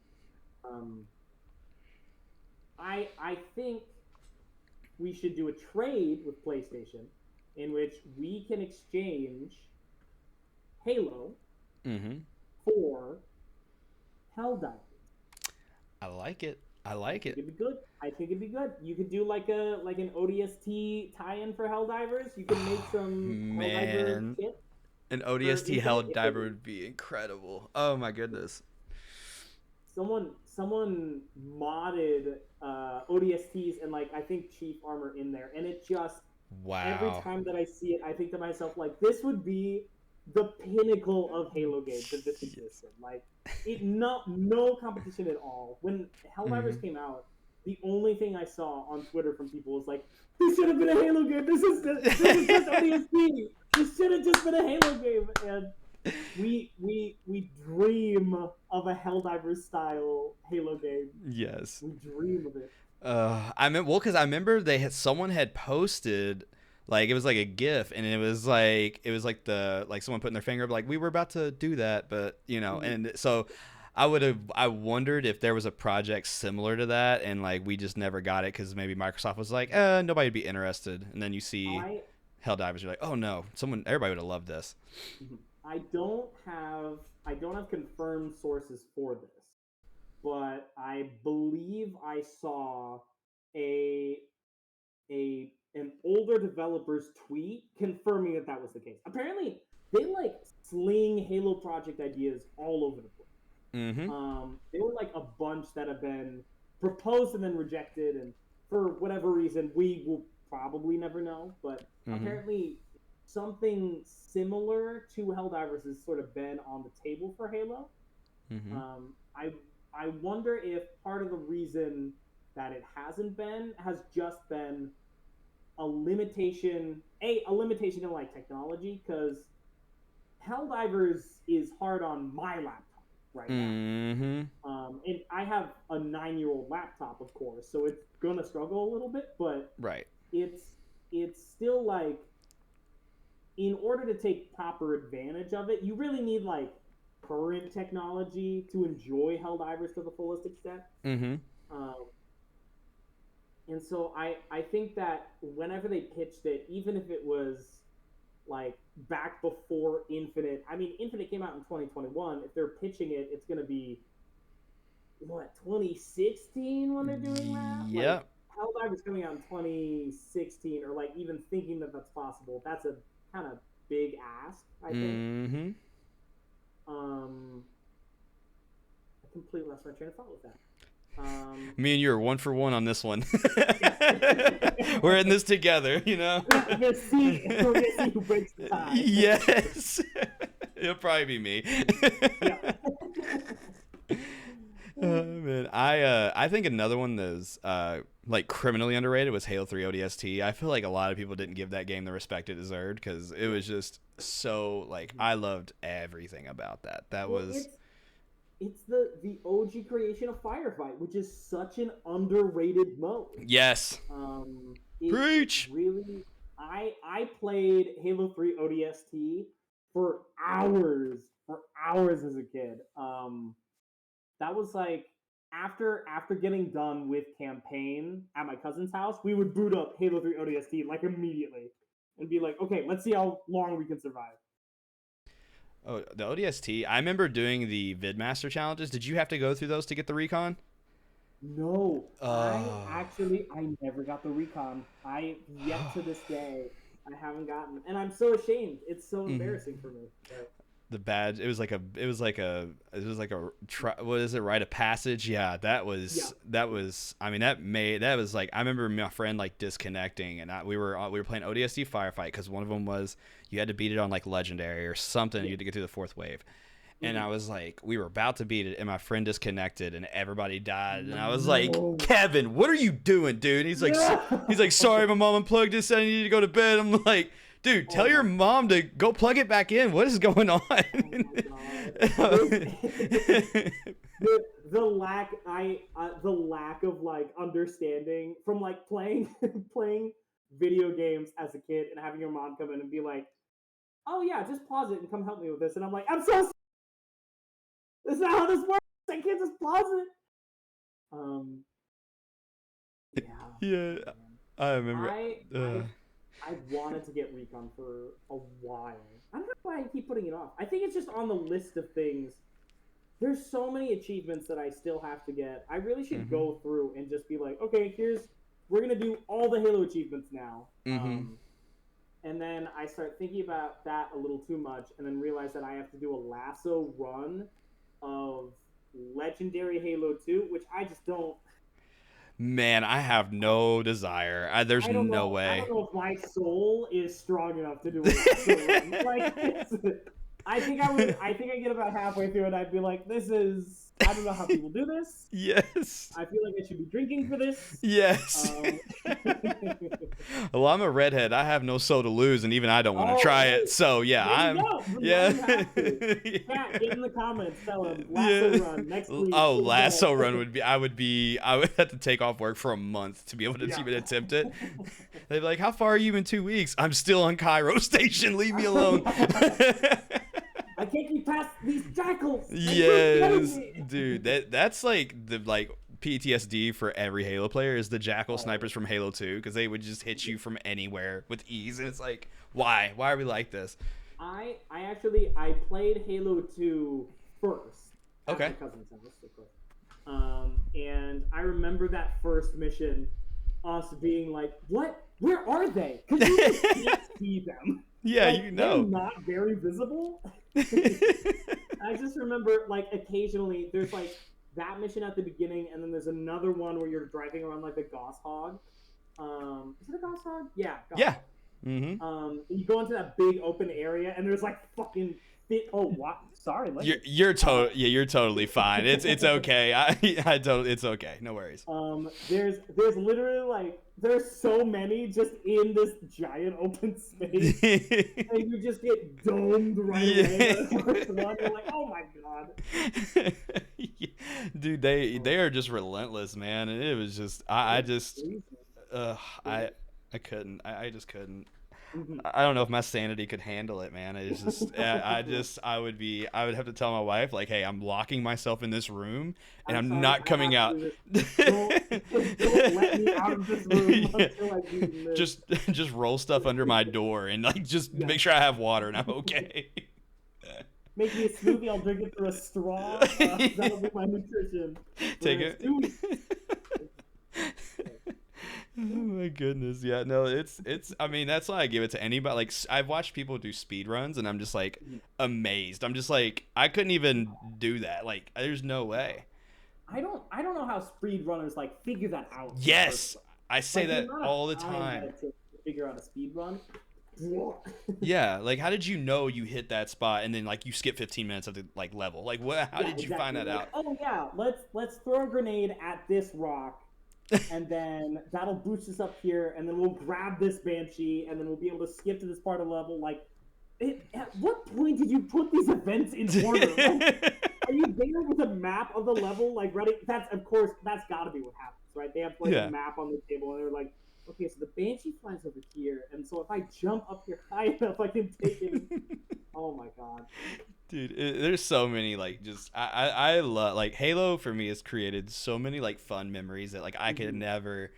Mm-hmm. Um, I think we should do a trade with PlayStation in which we can exchange Halo Mm-hmm. for Helldivers. I like it. I I like think it. it'd be good. I think it'd be good. You could do like an ODST tie-in for Helldivers. You can make Oh some Helldiver man, kit an for ODST Infinite held if they diver would be incredible. Oh my goodness. someone modded ODSTs and like I think Chief Armor in there, and it just every Wow. time that I see it, I think to myself like this would be the pinnacle of Halo games if this Yes. existed. Like it no competition at all. When Mm-hmm. Helldivers came out, the only thing I saw on Twitter from people was like, "This should have been a Halo game. This is just ODST. This should have just been a Halo game." And we dream of a Helldivers style Halo game. Yes. We dream of it. I mean, well, because I remember someone had posted like it was like a GIF, and it was like the like someone putting their finger up, like we were about to do that, but Mhm. and so I wondered if there was a project similar to that, and like we just never got it because maybe Microsoft was like, nobody'd be interested, and then you see I Helldivers, you're like, oh no, everybody would have loved this. mhm. I don't have confirmed sources for this, but I believe I saw a an older developer's tweet confirming that that was the case. Apparently, they like sling Halo project ideas all over the place. Mm-hmm. There were like a bunch that have been proposed and then rejected, and for whatever reason, we will probably never know. But Mm-hmm. apparently, something similar to Helldivers has sort of been on the table for Halo. Mm-hmm. I wonder if part of the reason that it hasn't been has just been a limitation in like technology, because Helldivers is hard on my laptop right now. Mm-hmm. And I have a 9-year-old laptop, of course, so it's gonna struggle a little bit, but Right. it's it's still like, in order to take proper advantage of it, you really need like current technology to enjoy Helldivers to the fullest extent. Mm-hmm. Um, and so I think that whenever they pitched it, even if it was like back before Infinite, I mean, Infinite came out in 2021. If they're pitching it, it's going to be what, 2016 when they're doing that? Like, Yep. Helldivers coming out in 2016, or like even thinking that that's possible, that's a kind of big ask, I think. Mm-hmm. Um, I completely lost my train of thought with that. Me and you are 1 for 1 on this one. We're in this together, you know. We're gonna see who breaks the tie. Yes. It'll probably be me. Yeah. Oh, man, I think another one that's like criminally underrated was Halo 3 ODST. I feel like a lot of people didn't give that game the respect it deserved, because it was just so, like, I loved everything about that. That Well, was it's the OG creation of Firefight, which is such an underrated mode. yes. Preach. Really, I played Halo 3 ODST for hours as a kid. That was like, after getting done with campaign at my cousin's house, we would boot up Halo 3 ODST like immediately and be like, okay, let's see how long we can survive. Oh, the ODST. I remember doing the VidMaster challenges. Did you have to go through those to get the recon? No, Oh. I never got the recon. I yet to this day I haven't gotten, and I'm so ashamed. It's so Mhm. embarrassing for me. But The badge. What is it? Rite of passage. Yeah, that yeah, was. I mean, that was like, I remember my friend like disconnecting, and we were playing ODST firefight, because one of them was you had to beat it on like legendary or something. yeah. You had to get through the 4th wave. And Mhm. I was like, we were about to beat it, and my friend disconnected, and everybody died. And I was like, No. Kevin, what are you doing, dude? And No. he's like, sorry, my mom unplugged it, said I need to go to bed. I'm like, dude, tell Oh your my, mom to go plug it back in. What is going on? oh my god. The lack of like understanding from like playing playing video games as a kid and having your mom come in and be like, "Oh yeah, just pause it and come help me with this." And I'm like, "I'm so this is not how this works. I can't just pause it." Um, yeah, Yeah, man. I remember. I Uh, I I wanted to get recon for a while. I don't know why I keep putting it off. I think it's just on the list of things. There's so many achievements that I still have to get. I really should mhm, go through and just be like, okay, we're gonna do all the Halo achievements now. mhm. And then I start thinking about that a little too much, and then realize that I have to do a lasso run of Legendary Halo 2, which I just don't. Man, I have no desire. There's I don't no know. I way. don't know if my soul is strong enough to do a lasso run. Like, I think I would. I think I get about halfway through and I'd be like, "This is. I don't know how people do this. Yes. I feel like I should be drinking for this." Yes. Um, Well, I'm a redhead. I have no soul to lose, and even I don't want to oh, try hey, it. So yeah, there you I'm. go. Now Yeah. you have to. Pat, get in the comments. Tell him lasso Yeah. run next week. Oh, is lasso dead. run would be. I would have to take off work for a month to be able to Yeah. even attempt it. They'd be like, "How far are you in 2 weeks?" I'm still on Cairo Station. Leave me alone. I can't get past these jackals. They keep Yes, killing me. dude. That's like the PTSD for every Halo player is the jackal snipers from Halo 2, because they would just hit you from anywhere with ease, and it's like, why? Why are we like this? I played Halo 2 first at Okay. my cousin's house, of course. And I remember that first mission, us being like, "What? Where are they?" Because you just can't see them. Yeah, Like you they're know. not very visible. I just remember like occasionally there's like that mission at the beginning, and then there's another one where you're driving around like the Goshawk. Is it a Goshawk? Yeah, Yeah. Goshawk. Mm-hmm. You go into that big open area, and there's like fucking fit. Oh, what? Sorry, language. You're totally fine. It's okay. I don't. It's okay. No worries. There's literally like there's so many just in this giant open space, and you just get domed right away. Yeah. By the first one. You're like, oh my god. Dude, they are just relentless, man. And it was just I just I I couldn't. I just couldn't. Mhm. I don't know if my sanity could handle it, man. It's just I would have to tell my wife like, hey, I'm locking myself in this room and I'm sorry, not I coming have out. to do this. Don't let me out of this room until I do this. Just roll stuff under my door and like just make sure I have water and I'm okay. Make me a smoothie. I'll drink it through a straw. That'll be my nutrition. Take it. Oh my goodness. Yeah, no, it's I mean, that's why I give it to anybody. Like I've watched people do speed runs and I'm just like amazed. I'm just like I couldn't even do that. Like there's no way. I don't know how speed runners like figure that out. Yes. I say Like, the that amount of all the that time. it takes to figure out a speed run. Yeah, like how did you know you hit that spot and then like you skip 15 minutes of the like level? Like what how did you find that Like, out? oh yeah, let's throw a grenade at this rock, and then that'll boost us up here, and then we'll grab this banshee, and then we'll be able to skip to this part of the level. Like, at what point did you put these events in order? Like, are you there with a map of the level, like ready? That's of course that's got to be what happens, right? They have like Yeah. a map on the table, and they're like, okay, so the banshee flies over here, and so if I jump up here high enough, I can take it. Oh my god. Dude, there's so many like just I love like Halo for me has created so many like fun memories that like I could never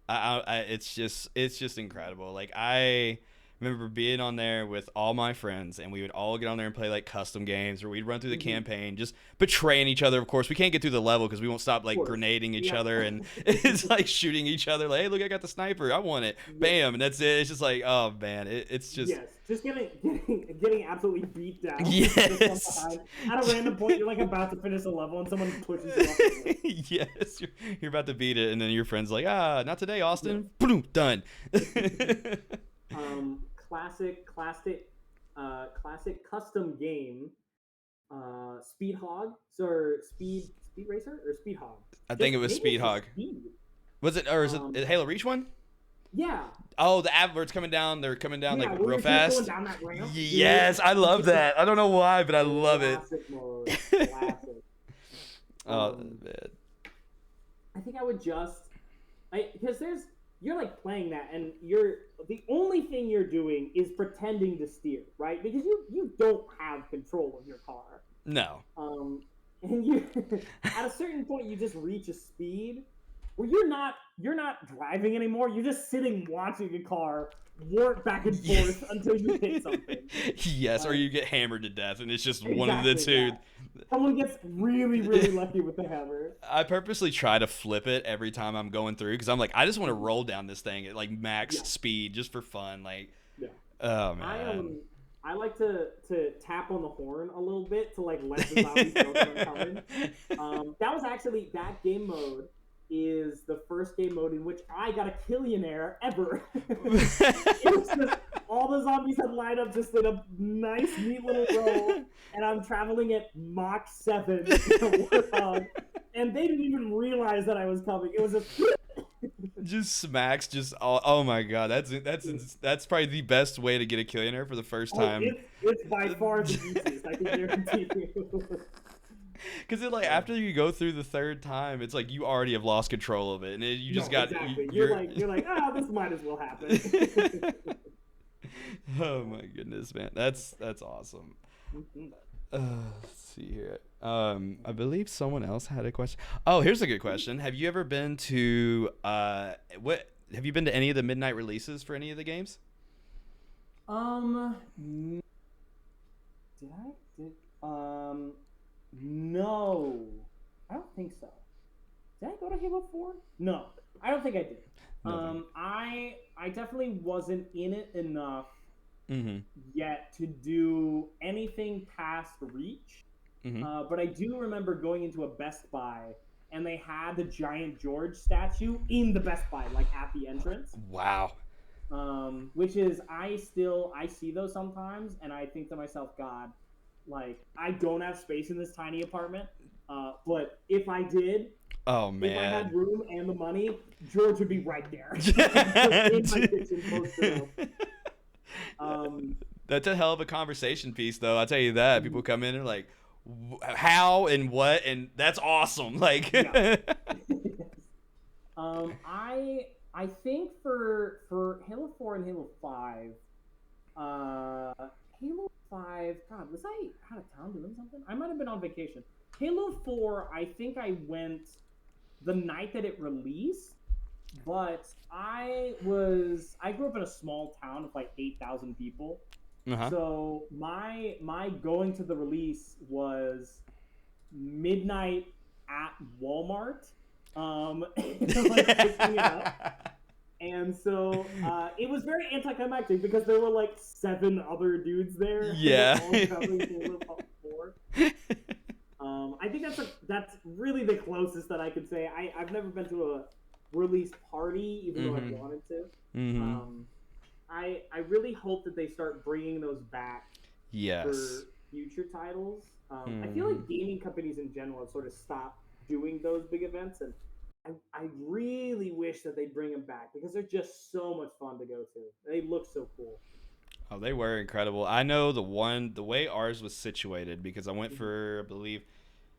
it's just incredible. Like I remember being on there with all my friends and we would all get on there and play like custom games or we'd run through the campaign just betraying each other. Of course, we can't get through the level because we won't stop like grenading each other and it's like shooting each other like, hey, look, I got the sniper, I want it, bam, and that's it. It's just like, oh man, it's just just getting absolutely beat down. Yes. At a random point, you're like about to finish a level, and someone pushes you off. Yes, you're about to beat it, and then your friend's like, not today, Austin. Boom, done. Classic custom game. Speed Hog or Speed Racer or Speed Hog. I think it was Speed Hog. Was it, or is it Halo Reach one? Yeah. Oh, the adverts coming down. They're coming down like real fast. Down that ramp. Yes, I love that. I don't know why, but I love it. Classic mode. Classic. Oh man. I think I would because you're like playing that, and the only thing you're doing is pretending to steer, right? Because you don't have control of your car. No. And you at a certain point you just reach a speed where you're not driving anymore. You're just sitting watching a car warp back and forth until you hit something. Yes, or you get hammered to death, and it's just one of the two. Yeah. Someone gets really, really lucky with the hammer. I purposely try to flip it every time I'm going through because I'm like, I just want to roll down this thing at like max speed just for fun. Like, oh man. I like to tap on the horn a little bit to like let the zombies know that I'm coming. That was actually that game mode is the first game mode in which I got a Killionaire ever. It was just, all the zombies had lined up just in a nice, neat little row, and I'm traveling at Mach 7 in a Warthog, and they didn't even realize that I was coming. It was just smacks, just oh my god, that's probably the best way to get a Killionaire for the first time. It's by far the easiest, I can guarantee you. Because it like after you go through the third time, it's like you already have lost control of it, and you just got. Exactly. You're like, this might as well happen. Oh my goodness, man, that's awesome. Let's see here. I believe someone else had a question. Oh, here's a good question. Have you ever been to Have you been to any of the midnight releases for any of the games? No, I don't think so. Did I go to Halo 4? No, I don't think I did. No. I definitely wasn't in it enough Mm-hmm. yet to do anything past Reach. Mm-hmm. But I do remember going into a Best Buy and they had the giant George statue in the Best Buy, like at the entrance. Wow. Which is I see those sometimes and I think to myself, God, like I don't have space in this tiny apartment. But if I did, Oh if I had man. room and the money, George would be right there, like just in my kitchen, posted up. Um, That's a hell of a conversation piece, though. I'll tell you that. People come in and like, how and what, and that's awesome. Like, yeah. I think for Halo 4 and Halo 5, Halo 5, God, was I out of town doing something? I might have been on vacation. Halo 4, I think I went the night that it released, but I grew up in a small town of like 8,000 people. uh-huh. So my going to the release was midnight at Walmart, like picking it up. And so it was very anticlimactic because there were like 7 other dudes there. Yeah. All covering Halo 4. I think that's really the closest that I could say. I've never been to a release party, even though I wanted to. Mm-hmm. I really hope that they start bringing those back Yes. for future titles. I feel like gaming companies in general have sort of stopped doing those big events, and I really wish that they'd bring them back because they're just so much fun to go to. They look so cool. Oh, they were incredible. I know the way ours was situated because I went Mm-hmm. for, I believe,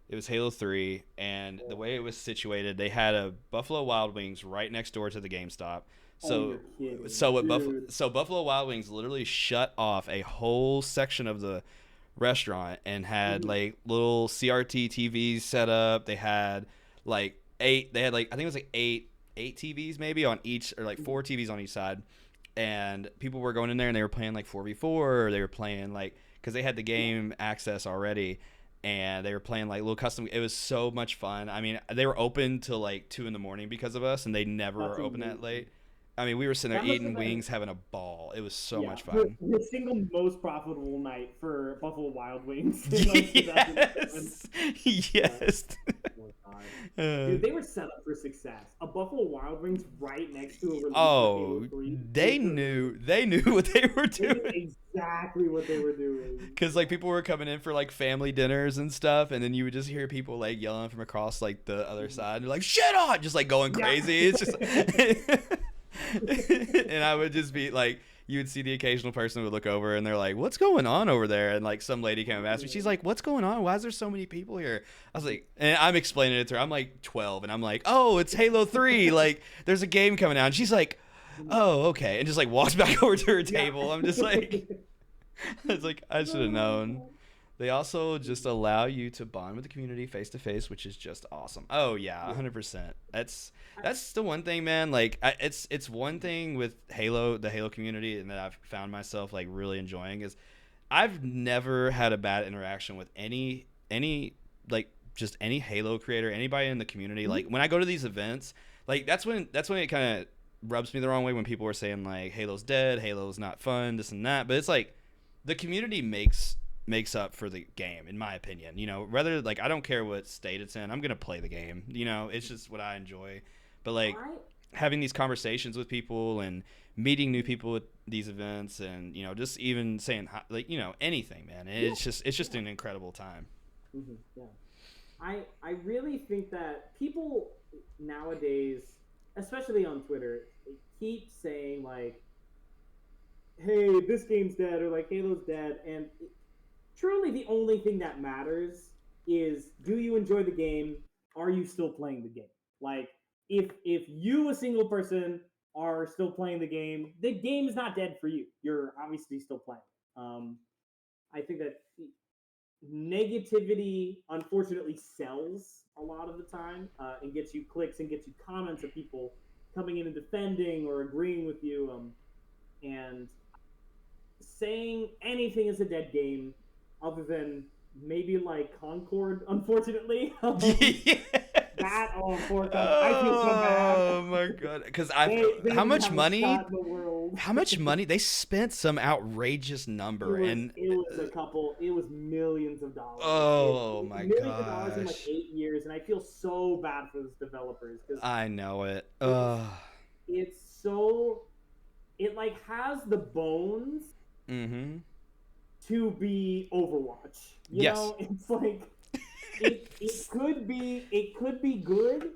it was Halo 3, and the Oh, way it was situated, they had a Buffalo Wild Wings right next door to the GameStop. oh, So, you're kidding, dude. Buffalo Wild Wings literally shut off a whole section of the restaurant and had Mm-hmm. like little CRT TVs set up. They had like eight. They had like I think it was like eight TVs maybe on each, or like Mm-hmm. 4 TVs on each side, and people were going in there and they were playing like 4v4, or they were playing like, because they had the game access already, and they were playing like little custom. It was so much fun. I mean, they were open till like 2 in the morning because of us, and they never That's were open that amazing. late. I mean, we were sitting there That must have eating been wings, having a ball. It was so yeah much the, fun. the single most profitable night for Buffalo Wild Wings in like 2007. Yes, Yeah. yes. Oh my God. Uh, Dude, they were set up for success. A Buffalo Wild Wings right next to a release for Halo oh, 3. they knew what they were They knew doing. exactly what they were doing. Cause like people were coming in for like family dinners and stuff, and then you would just hear people like yelling from across like the other side, and they're like "shit on," just like going Yeah. crazy. It's just, and I would just be like, you would see the occasional person would look over, and they're like, "What's going on over there?" And like some lady came and asked me, she's like, "What's going on? Why is there so many people here?" I was like, and I'm explaining it to her. I'm like 12, and I'm like, "Oh, it's Halo 3. Like, there's a game coming out." And she's like, "Oh, okay," and just like walks back over to her table. Yeah. I'm just like. It's like I should have known. They also just allow you to bond with the community face to face, which is just awesome. Oh yeah, Yeah. 100%. That's the one thing, man. Like it's one thing with Halo, the Halo community, and that I've found myself like really enjoying is I've never had a bad interaction with any like just any Halo creator, anybody in the community. Mhm. Like when I go to these events, like that's when it kind of rubs me the wrong way when people are saying like Halo's dead, Halo's not fun, this and that. But it's like the community makes up for the game, in my opinion. You know, rather like I don't care what state it's in, I'm gonna play the game. You know, it's just what I enjoy. But like I having these conversations with people and meeting new people at these events, and you know, just even saying hi, like you know anything, man. yeah, It's just yeah. an incredible time. Yeah. I really think that people nowadays, especially on Twitter, keep saying like, "Hey, this game's dead," or like "Halo's dead," and truly the only thing that matters is do you enjoy the game? Are you still playing the game? Like if you a single person are still playing the game is not dead for you. You're obviously still playing. Um, I think that negativity unfortunately sells a lot of the time and gets you clicks and gets you comments of people coming in and defending or agreeing with you. And saying anything is a dead game other than maybe like Concord, unfortunately. Yeah. That poor company. I feel so bad. Oh my god! Because I, They how didn't much have a money? shot in the world. How much money they spent? Some outrageous number, and It was a couple. It was millions of dollars. oh my Millions of dollars in like gosh, 8 years, and I feel so bad for those developers because I know it. it's it's so it like has the bones Mm-hmm. to be Overwatch. You Yes. know, it's like it could be good,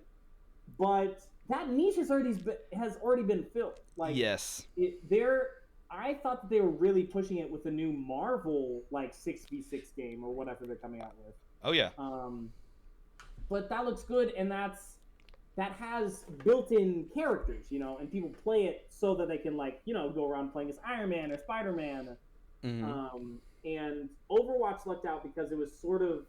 but that niche has already been filled. Like Yes. they're I thought that they were really pushing it with the new Marvel like 6v6 game or whatever they're coming out with. Oh yeah. Um, but that looks good, and that has built-in characters, you know, and people play it so that they can like go around playing as Iron Man or Spider Man. Mm-hmm. And Overwatch lucked out because it was sort of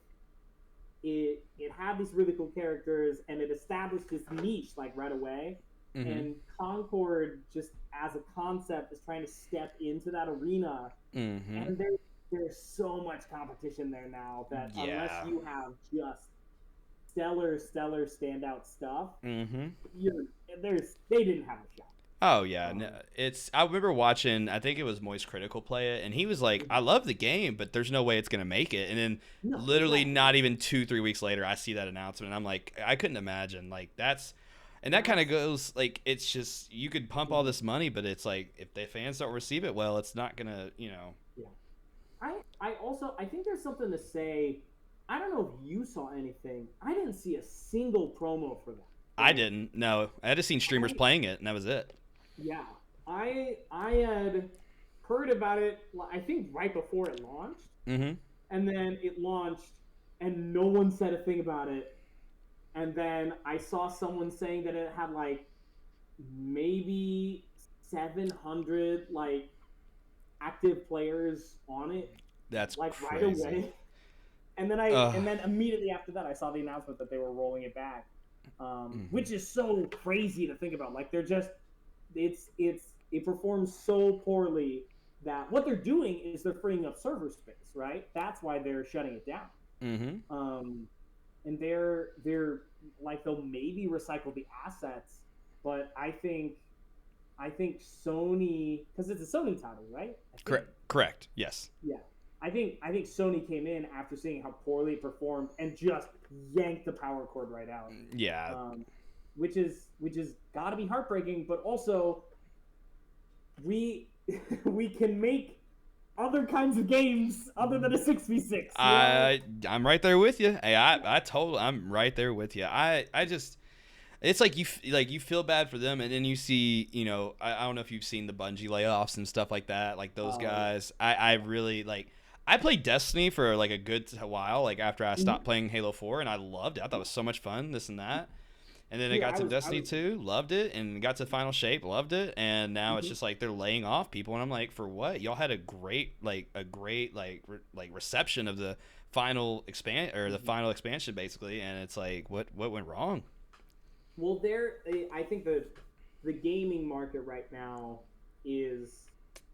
it had these really cool characters and it established this niche like right away. Mm-hmm. And Concord just as a concept is trying to step into that arena, Mm-hmm. and there's so much competition there now that unless Yeah. you have just stellar standout stuff, Mm-hmm. you're they didn't have a shot. Oh yeah, no, Um, it's. I remember watching. I think it was Moist Critical play it, and he was like, "I love the game, but there's no way it's gonna make it." And then, no, literally, exactly. not even 2-3 weeks later, I see that announcement, and I'm like, I couldn't imagine. Like that's, and that kind of That's goes like it's just you could pump all this money, but it's like if the fans don't receive it well, it's not gonna. yeah. I think there's something to say. I don't know if you saw anything. I didn't see a single promo for that I game. didn't. No, I had just seen streamers I playing it, and that was it. Yeah, I had heard about it. I think right before it launched, Mm-hmm. and then it launched, and no one said a thing about it. And then I saw someone saying that it had like maybe 700 like active players on it, That's like right crazy. away. And then immediately after that, I saw the announcement that they were rolling it back, Mm-hmm. which is so crazy to think about. Like they're just it performs so poorly that what they're doing is they're freeing up server space, right? That's why they're shutting it down. Mm-hmm. Um, and they're like they'll maybe recycle the assets, but I think Sony, because it's a Sony title, right? I think. Correct. Correct. Yes. Yeah. I think Sony came in after seeing how poorly it performed and just yanked the power cord right out, Yeah. um, which is got to be heartbreaking. But also, we we can make other kinds of games other than a 6v6. You know? I'm right there with you. Hey, I'm right there with you. I just it's like like you feel bad for them, and then you see, I don't know if you've seen the Bungie layoffs and stuff like that. Like those Yeah. guys, I really like. I played Destiny for like a good while, like after I stopped Mhm. playing Halo 4, and I loved it. I thought it was so much fun, this and that. And then I Yeah, got I to was I Destiny was 2, loved it, and got to Final Shape, loved it, and now it's mhm. just like they're laying off people, and I'm like, for what? Y'all had a great reception of the the Mhm. final expansion basically, and it's like, what went wrong? Well, I think the gaming market right now is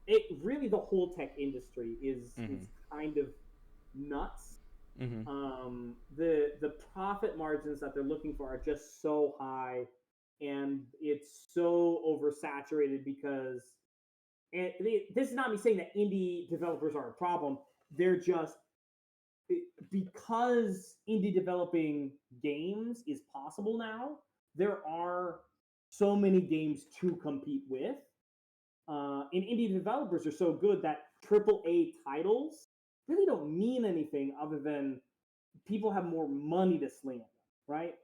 it really the whole tech industry is Mm-hmm. kind of nuts. Mm-hmm. The profit margins that they're looking for are just so high, and it's so oversaturated because this is not me saying that indie developers are a problem. They're just because indie developing games is possible now. There are so many games to compete with, and indie developers are so good that AAA titles really don't mean anything other than people have more money to sling at them, right?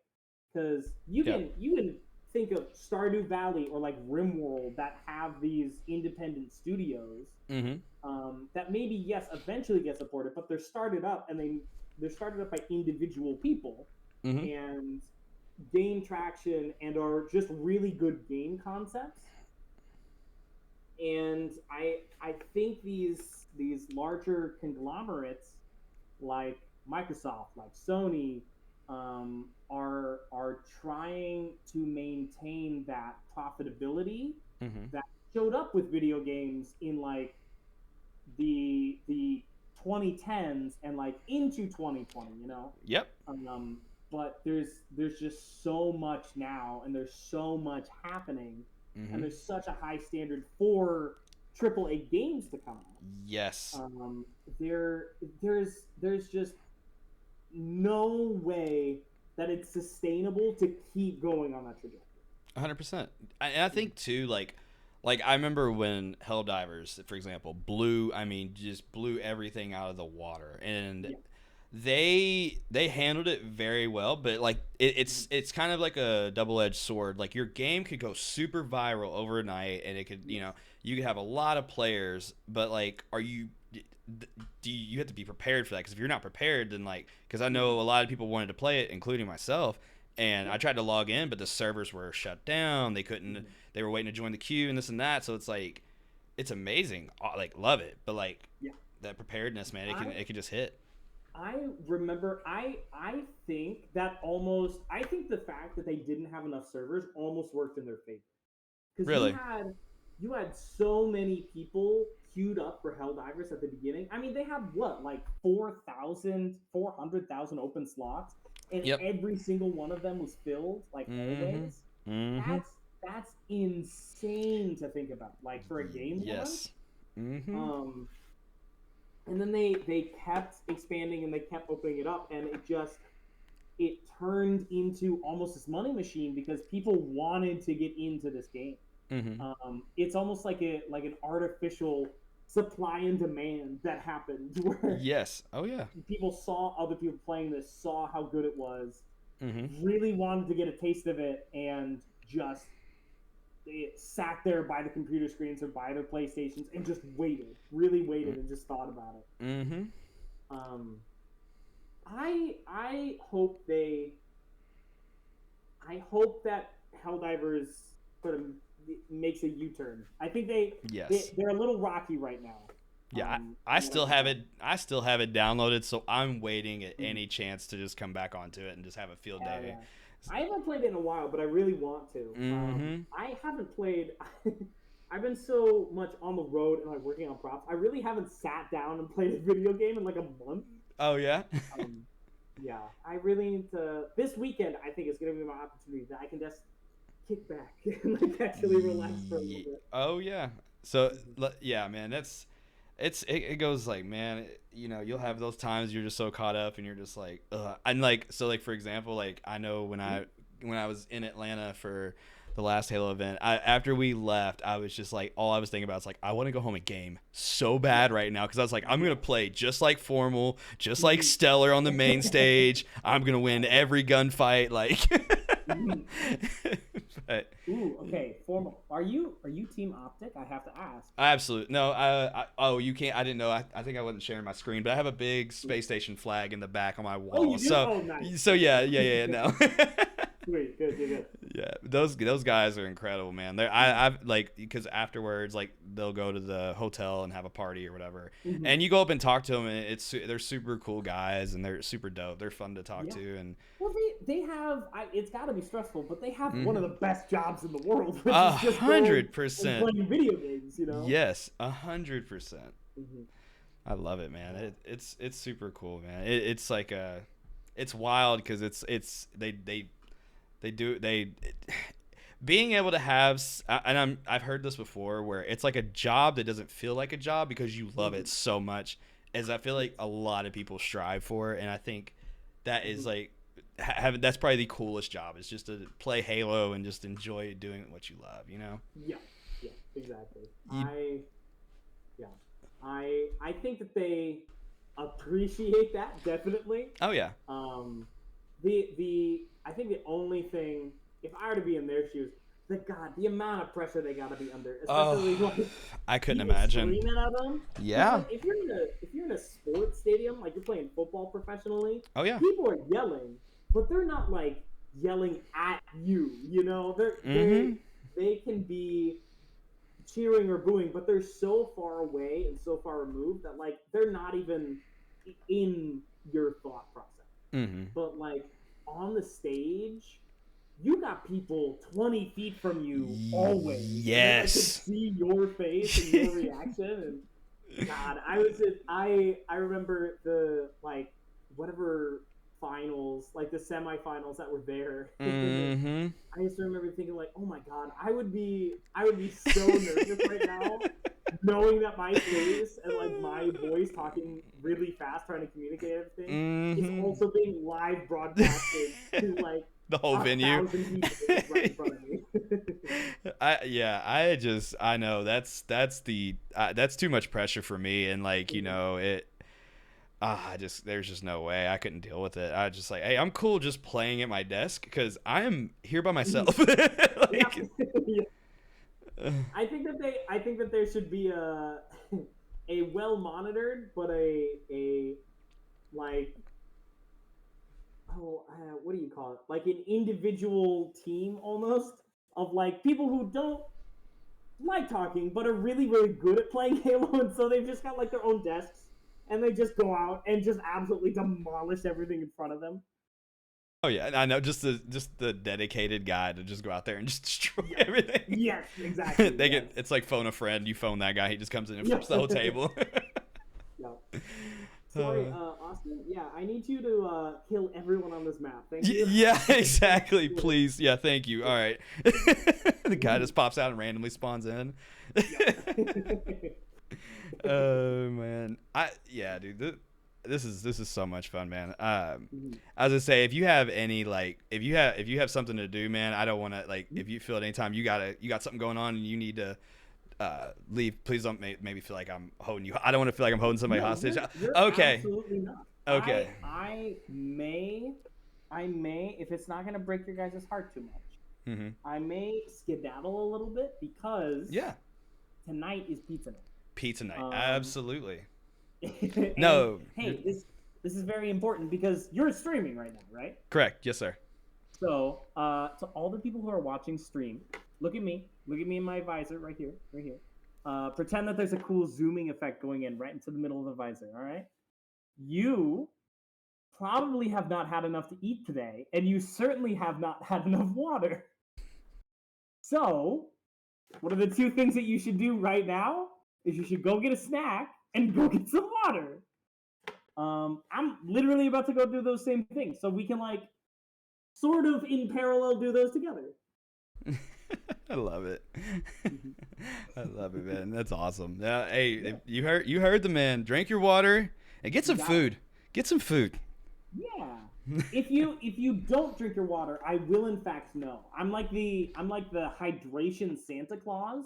Because Yeah. you can think of Stardew Valley or like RimWorld that have these independent studios, Mm-hmm. that maybe yes eventually get supported, but they're started up and they're started up by individual people Mm-hmm. and gain traction and are just really good game concepts. And I think these larger conglomerates like Microsoft, like Sony, are trying to maintain that profitability Mm-hmm. that showed up with video games in like the 2010s and like into 2020. Yep. but there's just so much now, and there's so much happening, and Mm-hmm. there's such a high standard for AAA games to come out. Yes. Um, there there's just no way that it's sustainable to keep going on that trajectory. 100%. And I think too, like I remember when Helldivers, for example, blew. I mean, just blew everything out of the water, and Yeah. they handled it very well. But like it's kind of like a double edged sword. Like your game could go super viral overnight, and it could you could have a lot of players. But like, are you do you have to be prepared for that? Because if you're not prepared, then like, because I know a lot of people wanted to play it, including myself, and I tried to log in, but the servers were shut down. They couldn't. They were waiting to join the queue and this and that. So it's like, it's amazing. Like, love it, but like Yeah. that preparedness, man, I it can just hit. I remember I think that almost I think the fact that they didn't have enough servers almost worked in their favor. Because Really. you had so many people queued up for Helldivers at the beginning. I mean, they had what, like 400,000 open slots, and Yep. every single one of them was filled, like Mm-hmm. always. Mm-hmm. That's insane to think about, like for a game launch. Yes. Mm-hmm. Um, and then they kept expanding and they kept opening it up, and it turned into almost this money machine because people wanted to get into this game. Mm-hmm. It's almost like an artificial supply and demand that happened where Yes. Oh yeah. people saw other people playing this, saw how good it was, Mm-hmm. really wanted to get a taste of it, and just it sat there by the computer screens or by their PlayStations and just really waited, and just thought about it. Mm-hmm. Um, I hope I hope that Helldivers sort of makes a U-turn. I think Yes. they're a little rocky right now. Yeah, I from what I still can have tell. it. I still have it downloaded, so I'm waiting at any chance to just come back onto it and just have a field Yeah, day. yeah. I haven't played it in a while, but I really want to. Mm-hmm. I haven't played. I've been so much on the road and like working on props. I really haven't sat down and played a video game in like a month. Oh yeah. Um, yeah, I really need to. This weekend, I think is going to be my opportunity that I can just kick back and like actually relax for a little bit. Oh yeah. So yeah, man, it goes like, man, you'll have those times you're just so caught up and you're just like, ugh. And like, so like for example, like I know when I was in Atlanta for the last Halo event, after we left, I was just like, all I was thinking about is like, I want to go home and game so bad right now, because I was like, I'm gonna play just like Formal, just like Stellar on the main stage. I'm gonna win every gunfight, like. But Ooh, okay. Formal. Are you Team Optic? I have to ask. absolutely no. Oh, you can't. I didn't know. I think I wasn't sharing my screen, but I have a big space station flag in the back on my Oh, wall. you do? So, Oh, nice. so yeah. No. Sweet. Good. Yeah, those guys are incredible, man. I've like, because afterwards, like they'll go to the hotel and have a party or whatever, and you go up and talk to them, and they're super cool guys, and they're super dope. They're fun to talk to, and Well, they have. It's got to be stressful, but they have one of the best jobs in the world, which a is just going and 100%. playing video games. Yes, 100%. Mhm. I love it, man. It's super cool, man. It's like it's wild because they being able to have, and I've heard this before, where it's like a job that doesn't feel like a job because you love it so much, as I feel like a lot of people strive for, and I think that is like that's probably the coolest job, is just to play Halo and just enjoy doing what you love. Yeah, exactly. You- I think that they appreciate that, definitely. oh yeah. I think the only thing, if I were to be in their shoes, the amount of pressure they got to be under, especially like I couldn't people imagine. screaming at them. Yeah. Like, if you're in a sports stadium, like you're playing football professionally, Oh yeah. people are yelling, but they're not like yelling at you. They can be cheering or booing, but they're so far away and so far removed that like they're not even in your thought process. Mm-hmm. But like on the stage, you got people 20 feet from you always. Yes. And I could see your face and your reaction. And God, I remember the like whatever finals, like the semifinals that were there. Mm-hmm. I just remember thinking like, oh my god, I would be so nervous right now, knowing that my face and like my voice talking really fast, trying to communicate everything, is Mm-hmm. also being live broadcasted to like The whole venue. 1,000 people right in front of me. I know that's too much pressure for me, and like there's just no way I couldn't deal with it. I just like, hey, I'm cool just playing at my desk because I am here by myself. Yeah. Like, Yeah. I think that there should be a a well monitored but a like what do you call it, like an individual team almost of like people who don't like talking but are really really good at playing Halo, and so they've just got like their own desks and they just go out and just absolutely demolish everything in front of them. oh yeah, I know, just the dedicated guy to just go out there and just destroy Yes, everything. yes, exactly. They Yes. get it's like phone a friend. You phone that guy, he just comes in and Yeah. flips the whole table. Yeah. Sorry, Austin. Yeah, I need you to kill everyone on this map. Thank you. Yeah, exactly. Please, yeah, thank you. All right. The guy just pops out and randomly spawns in. Oh man, dude. This is so much fun, man. As I say, if you have any like, if you have something to do, man, I don't want to like. If you feel at any time you got something going on and you need to leave, please don't maybe feel like I'm holding you. I don't want to feel like I'm holding somebody hostage. You're Okay. absolutely not. Okay. I may, if it's not gonna break your guys' heart too much, Mm-hmm. I may skedaddle a little bit because Yeah. tonight is pizza night. Pizza night. Absolutely. And, No. hey, this is very important because you're streaming right now, right? Correct. Yes, sir. So, to all the people who are watching stream, look at me in my visor right here, right here. Pretend that there's a cool zooming effect going in right into the middle of the visor. All right. You probably have not had enough to eat today, and you certainly have not had enough water. So, what are the two things that you should do right now? Is you should go get a snack and go get some water. I'm literally about to go do those same things, so we can like sort of in parallel do those together. I love it. I love it, man. That's awesome. Hey, you heard the man. Drink your water and get some food. Get some food. Yeah. If you don't drink your water, I will in fact know. I'm like the hydration Santa Claus.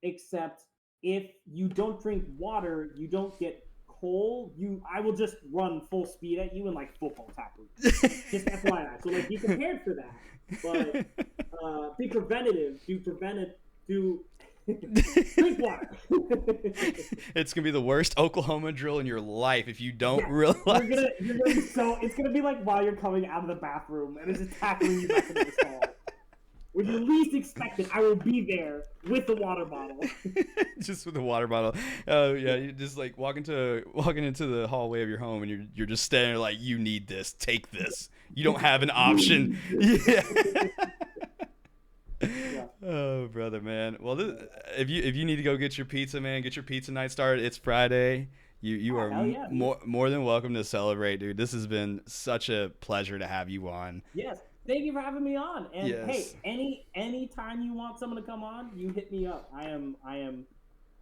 Except if you don't drink water, you don't get coal. I will just run full speed at you and like football tackle you. Just FYI. So like be prepared for that. But be preventative. Do drink water. It's gonna be the worst Oklahoma drill in your life if you don't realize. You're gonna be it's gonna be like while you're coming out of the bathroom and it's just tackling you back into the stall. When you least expect it, I will be there with the water bottle. Just with the water bottle. Oh yeah, you just like walking into the hallway of your home and you're just standing there like, you need this, take this. You don't have an option. Yeah. Yeah. Oh brother, man. Well, if you need to go get your pizza, man, get your pizza night started. It's Friday. You are more than welcome to celebrate, dude. This has been such a pleasure to have you on. Yes. Thank you for having me on. And hey, any time you want someone to come on, you hit me up. I am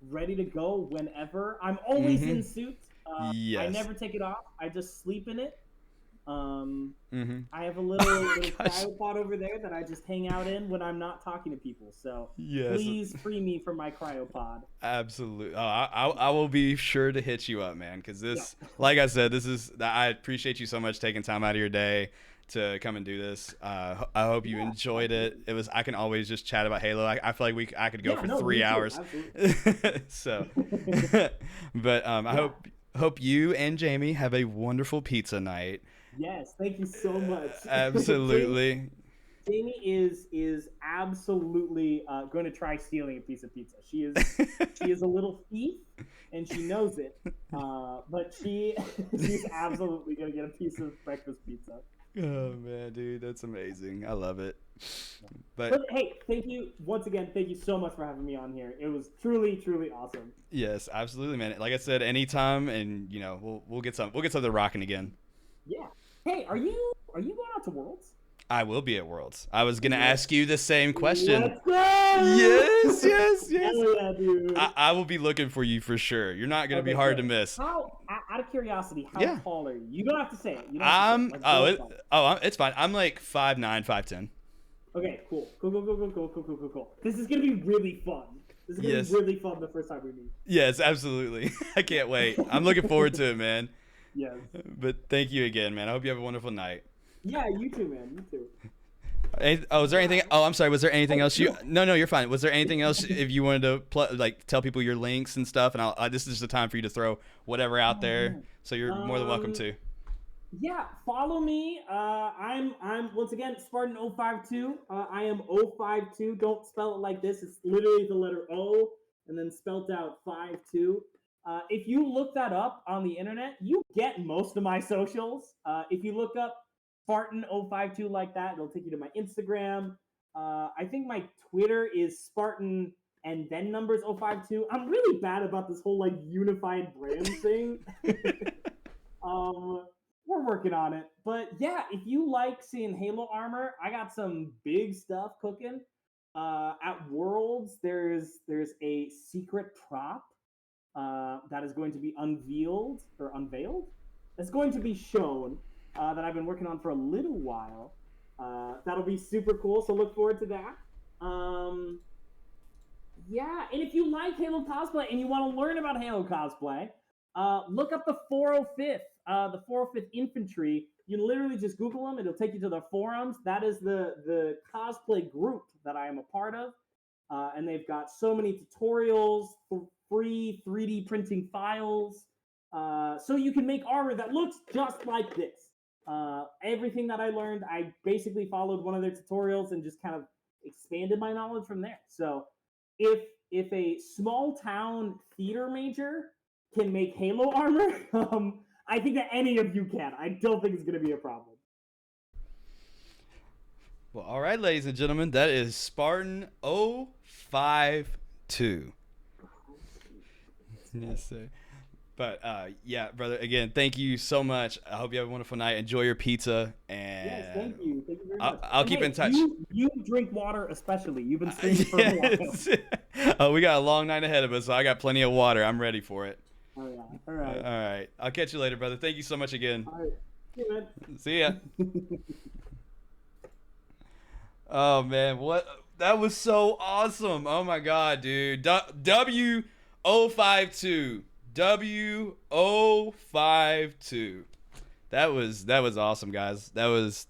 ready to go whenever. I'm always in suit. I never take it off. I just sleep in it. I have a little cryopod over there that I just hang out in when I'm not talking to people. So please free me from my cryopod. Absolutely. I will be sure to hit you up, man. Because like I said, I appreciate you so much taking time out of your day to come and do this. I hope you enjoyed it. I can always just chat about Halo. I feel like I could go for 3 hours. So, but I hope you and Jamie have a wonderful pizza night. Yes, thank you so much. Absolutely. Jamie is absolutely going to try stealing a piece of pizza. She is a little thief, and she knows it. But she's absolutely going to get a piece of breakfast pizza. Oh man, dude, that's amazing. I love it. But hey, thank you once again. Thank you so much for having me on here. It was truly, truly awesome. Yes, absolutely, man. Like I said, anytime, and we'll get something rocking again. Yeah. Hey, are you going out to Worlds? I will be at Worlds. I was gonna Let's ask you the same question. let's go! Yes, yes, yes. Hell yeah, dude. I will be looking for you for sure. You're not gonna be Okay, hard to good. miss. Out of curiosity, how Yeah. tall are you? You don't have to say it. You don't have to say it. Like ballpark. It's fine. I'm like 5'9", 5'10". Okay, cool. Cool. This is gonna be really fun. This is gonna Yes. be really fun the first time we meet. Yes, absolutely. I can't wait. I'm looking forward to it, man. Yes. But thank you again, man. I hope you have a wonderful night. Yeah, you too, man. You too. Is there anything? Oh, I'm sorry. Was there anything else you? No. No, you're fine. Was there anything else if you wanted to tell people your links and stuff? And this is just the time for you to throw whatever out there. Man. So you're more than welcome to. Yeah, follow me. I'm once again Spartan 052. I am 052. Don't spell it like this. It's literally the letter O and then spelt out 52. If you look that up on the internet, you get most of my socials. If you look up Spartan 052 like that, it'll take you to my Instagram. I think my Twitter is Spartan and then numbers 052. I'm really bad about this whole like unified brand thing. We're working on it. But yeah, if you like seeing Halo armor, I got some big stuff cooking. At Worlds, there's a secret prop that is going to be unveiled. It's going to be shown that I've been working on for a little while. That'll be super cool. So look forward to that. Yeah, and if you like Halo cosplay and you want to learn about Halo cosplay, look up the 405th, the 405th Infantry. You literally just Google them; it'll take you to their forums. That is the cosplay group that I am a part of, and they've got so many tutorials, free 3D printing files, so you can make armor that looks just like this. Everything that I learned, I basically followed one of their tutorials and just kind of expanded my knowledge from there. So if a small town theater major can make Halo armor, I think that any of you can. I don't think it's going to be a problem. Well, all right, ladies and gentlemen, that is Spartan 052. Yes, sir. But yeah, brother, again, thank you so much. I hope you have a wonderful night. Enjoy your pizza. And yes, thank you. Thank you very much. I'll keep in touch. You drink water, especially. You've been streaming for a while. Oh, we got a long night ahead of us, so I got plenty of water. I'm ready for it. Oh, yeah. All right. All right. I'll catch you later, brother. Thank you so much again. All right. See you, man. See ya. Oh, man. What? That was so awesome. Oh, my God, dude. W052. W052. That was awesome, guys. That was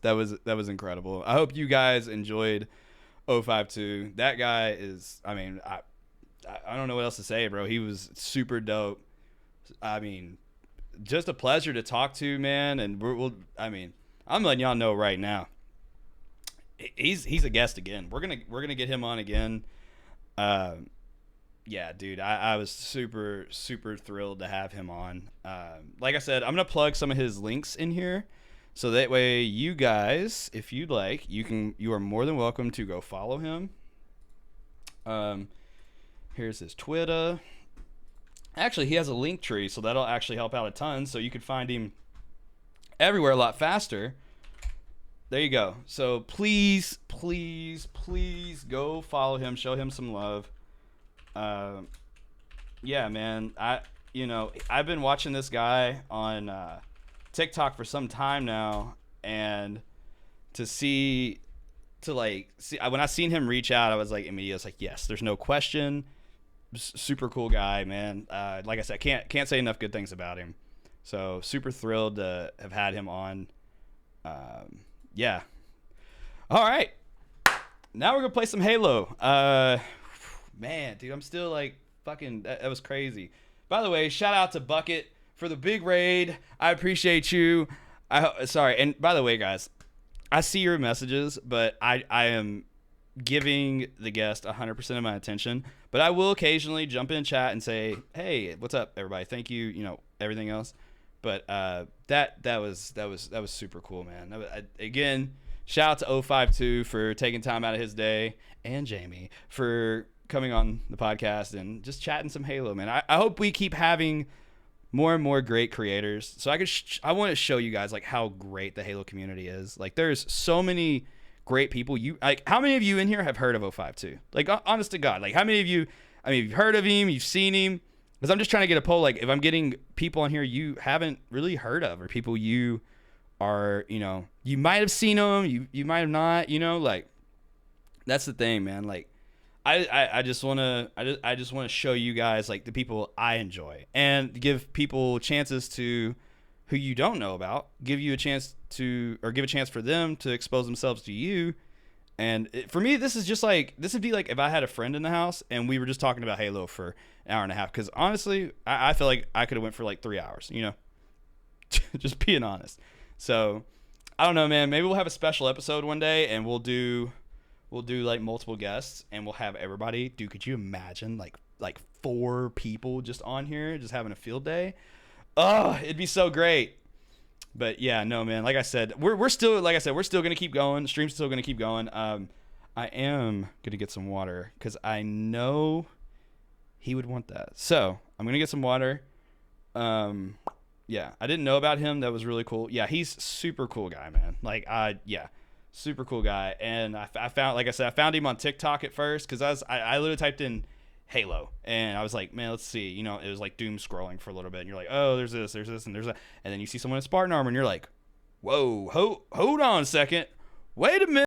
incredible. I hope you guys enjoyed 052. That guy is, I mean, I don't know what else to say, bro. He was super dope. I mean, just a pleasure to talk to, man. And I'm letting y'all know right now. He's a guest again. We're gonna get him on again. Yeah, dude, I was super thrilled to have him on. Like I said, I'm gonna plug some of his links in here, so that way you guys, if you'd like, you are more than welcome to go follow him. Here's his Twitter. Actually, he has a link tree, so that'll actually help out a ton. So you could find him everywhere a lot faster. There you go. So please go follow him, show him some love. Yeah, man. I've been watching this guy on TikTok for some time now, and when I seen him reach out, I was like immediately yes, there's no question. Super cool guy, man. Like I said, can't say enough good things about him. So super thrilled to have had him on. Yeah. All right. Now we're gonna play some Halo. Man, dude, I'm still like fucking. That was crazy. By the way, shout out to Bucket for the big raid. I appreciate you. Sorry, and by the way, guys, I see your messages, but I am giving the guest 100% of my attention. But I will occasionally jump in chat and say, "Hey, what's up, everybody? Thank you. You know, everything else." But that was super cool, man. Again, shout out to 052 for taking time out of his day, and Jamie for coming on the podcast and just chatting some Halo, man. I hope we keep having more and more great creators. So I want to show you guys like how great the Halo community is. Like there's so many great people. You like how many of you in here have heard of O5 Like honest to God, like how many of you? I mean, you've heard of him, you've seen him. Because I'm just trying to get a poll. Like if I'm getting people on here you haven't really heard of, or people you are, you might have seen them, you might have not. Like that's the thing, man. Like I just want to show you guys like the people I enjoy and give people chances to who you don't know about, give you a chance to, or give a chance for them to expose themselves to you. And for me, this is just like, this would be like if I had a friend in the house and we were just talking about Halo for an hour and a half. Because honestly, I feel like I could have went for like 3 hours, just being honest. So I don't know, man. Maybe we'll have a special episode one day and we'll do like multiple guests and we'll have everybody. Dude, could you imagine like 4 people just on here just having a field day? Oh, it'd be so great. But yeah, no, man. Like I said, we're still gonna keep going. The stream's still gonna keep going. I am gonna get some water because I know he would want that. So I'm gonna get some water. Yeah, I didn't know about him. That was really cool. Yeah, he's super cool guy, man. Like yeah, super cool guy. And I found, like I said, I found him on TikTok at first because I literally typed in Halo and I was like, man, let's see. It was like doom scrolling for a little bit, and you're like, oh, there's this, and there's that, and then you see someone in Spartan armor, and you're like, whoa, hold on a second, wait a minute.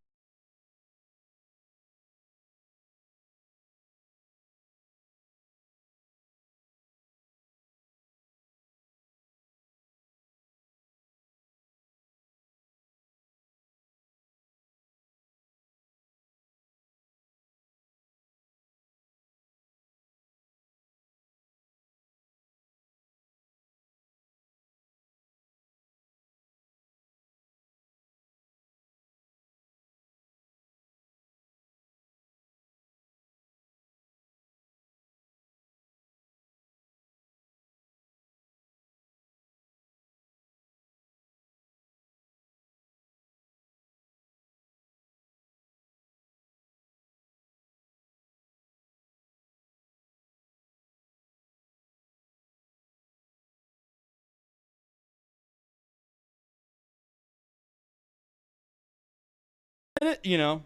you know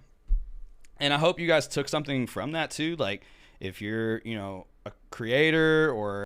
and I hope you guys took something from that too. Like if you're a creator or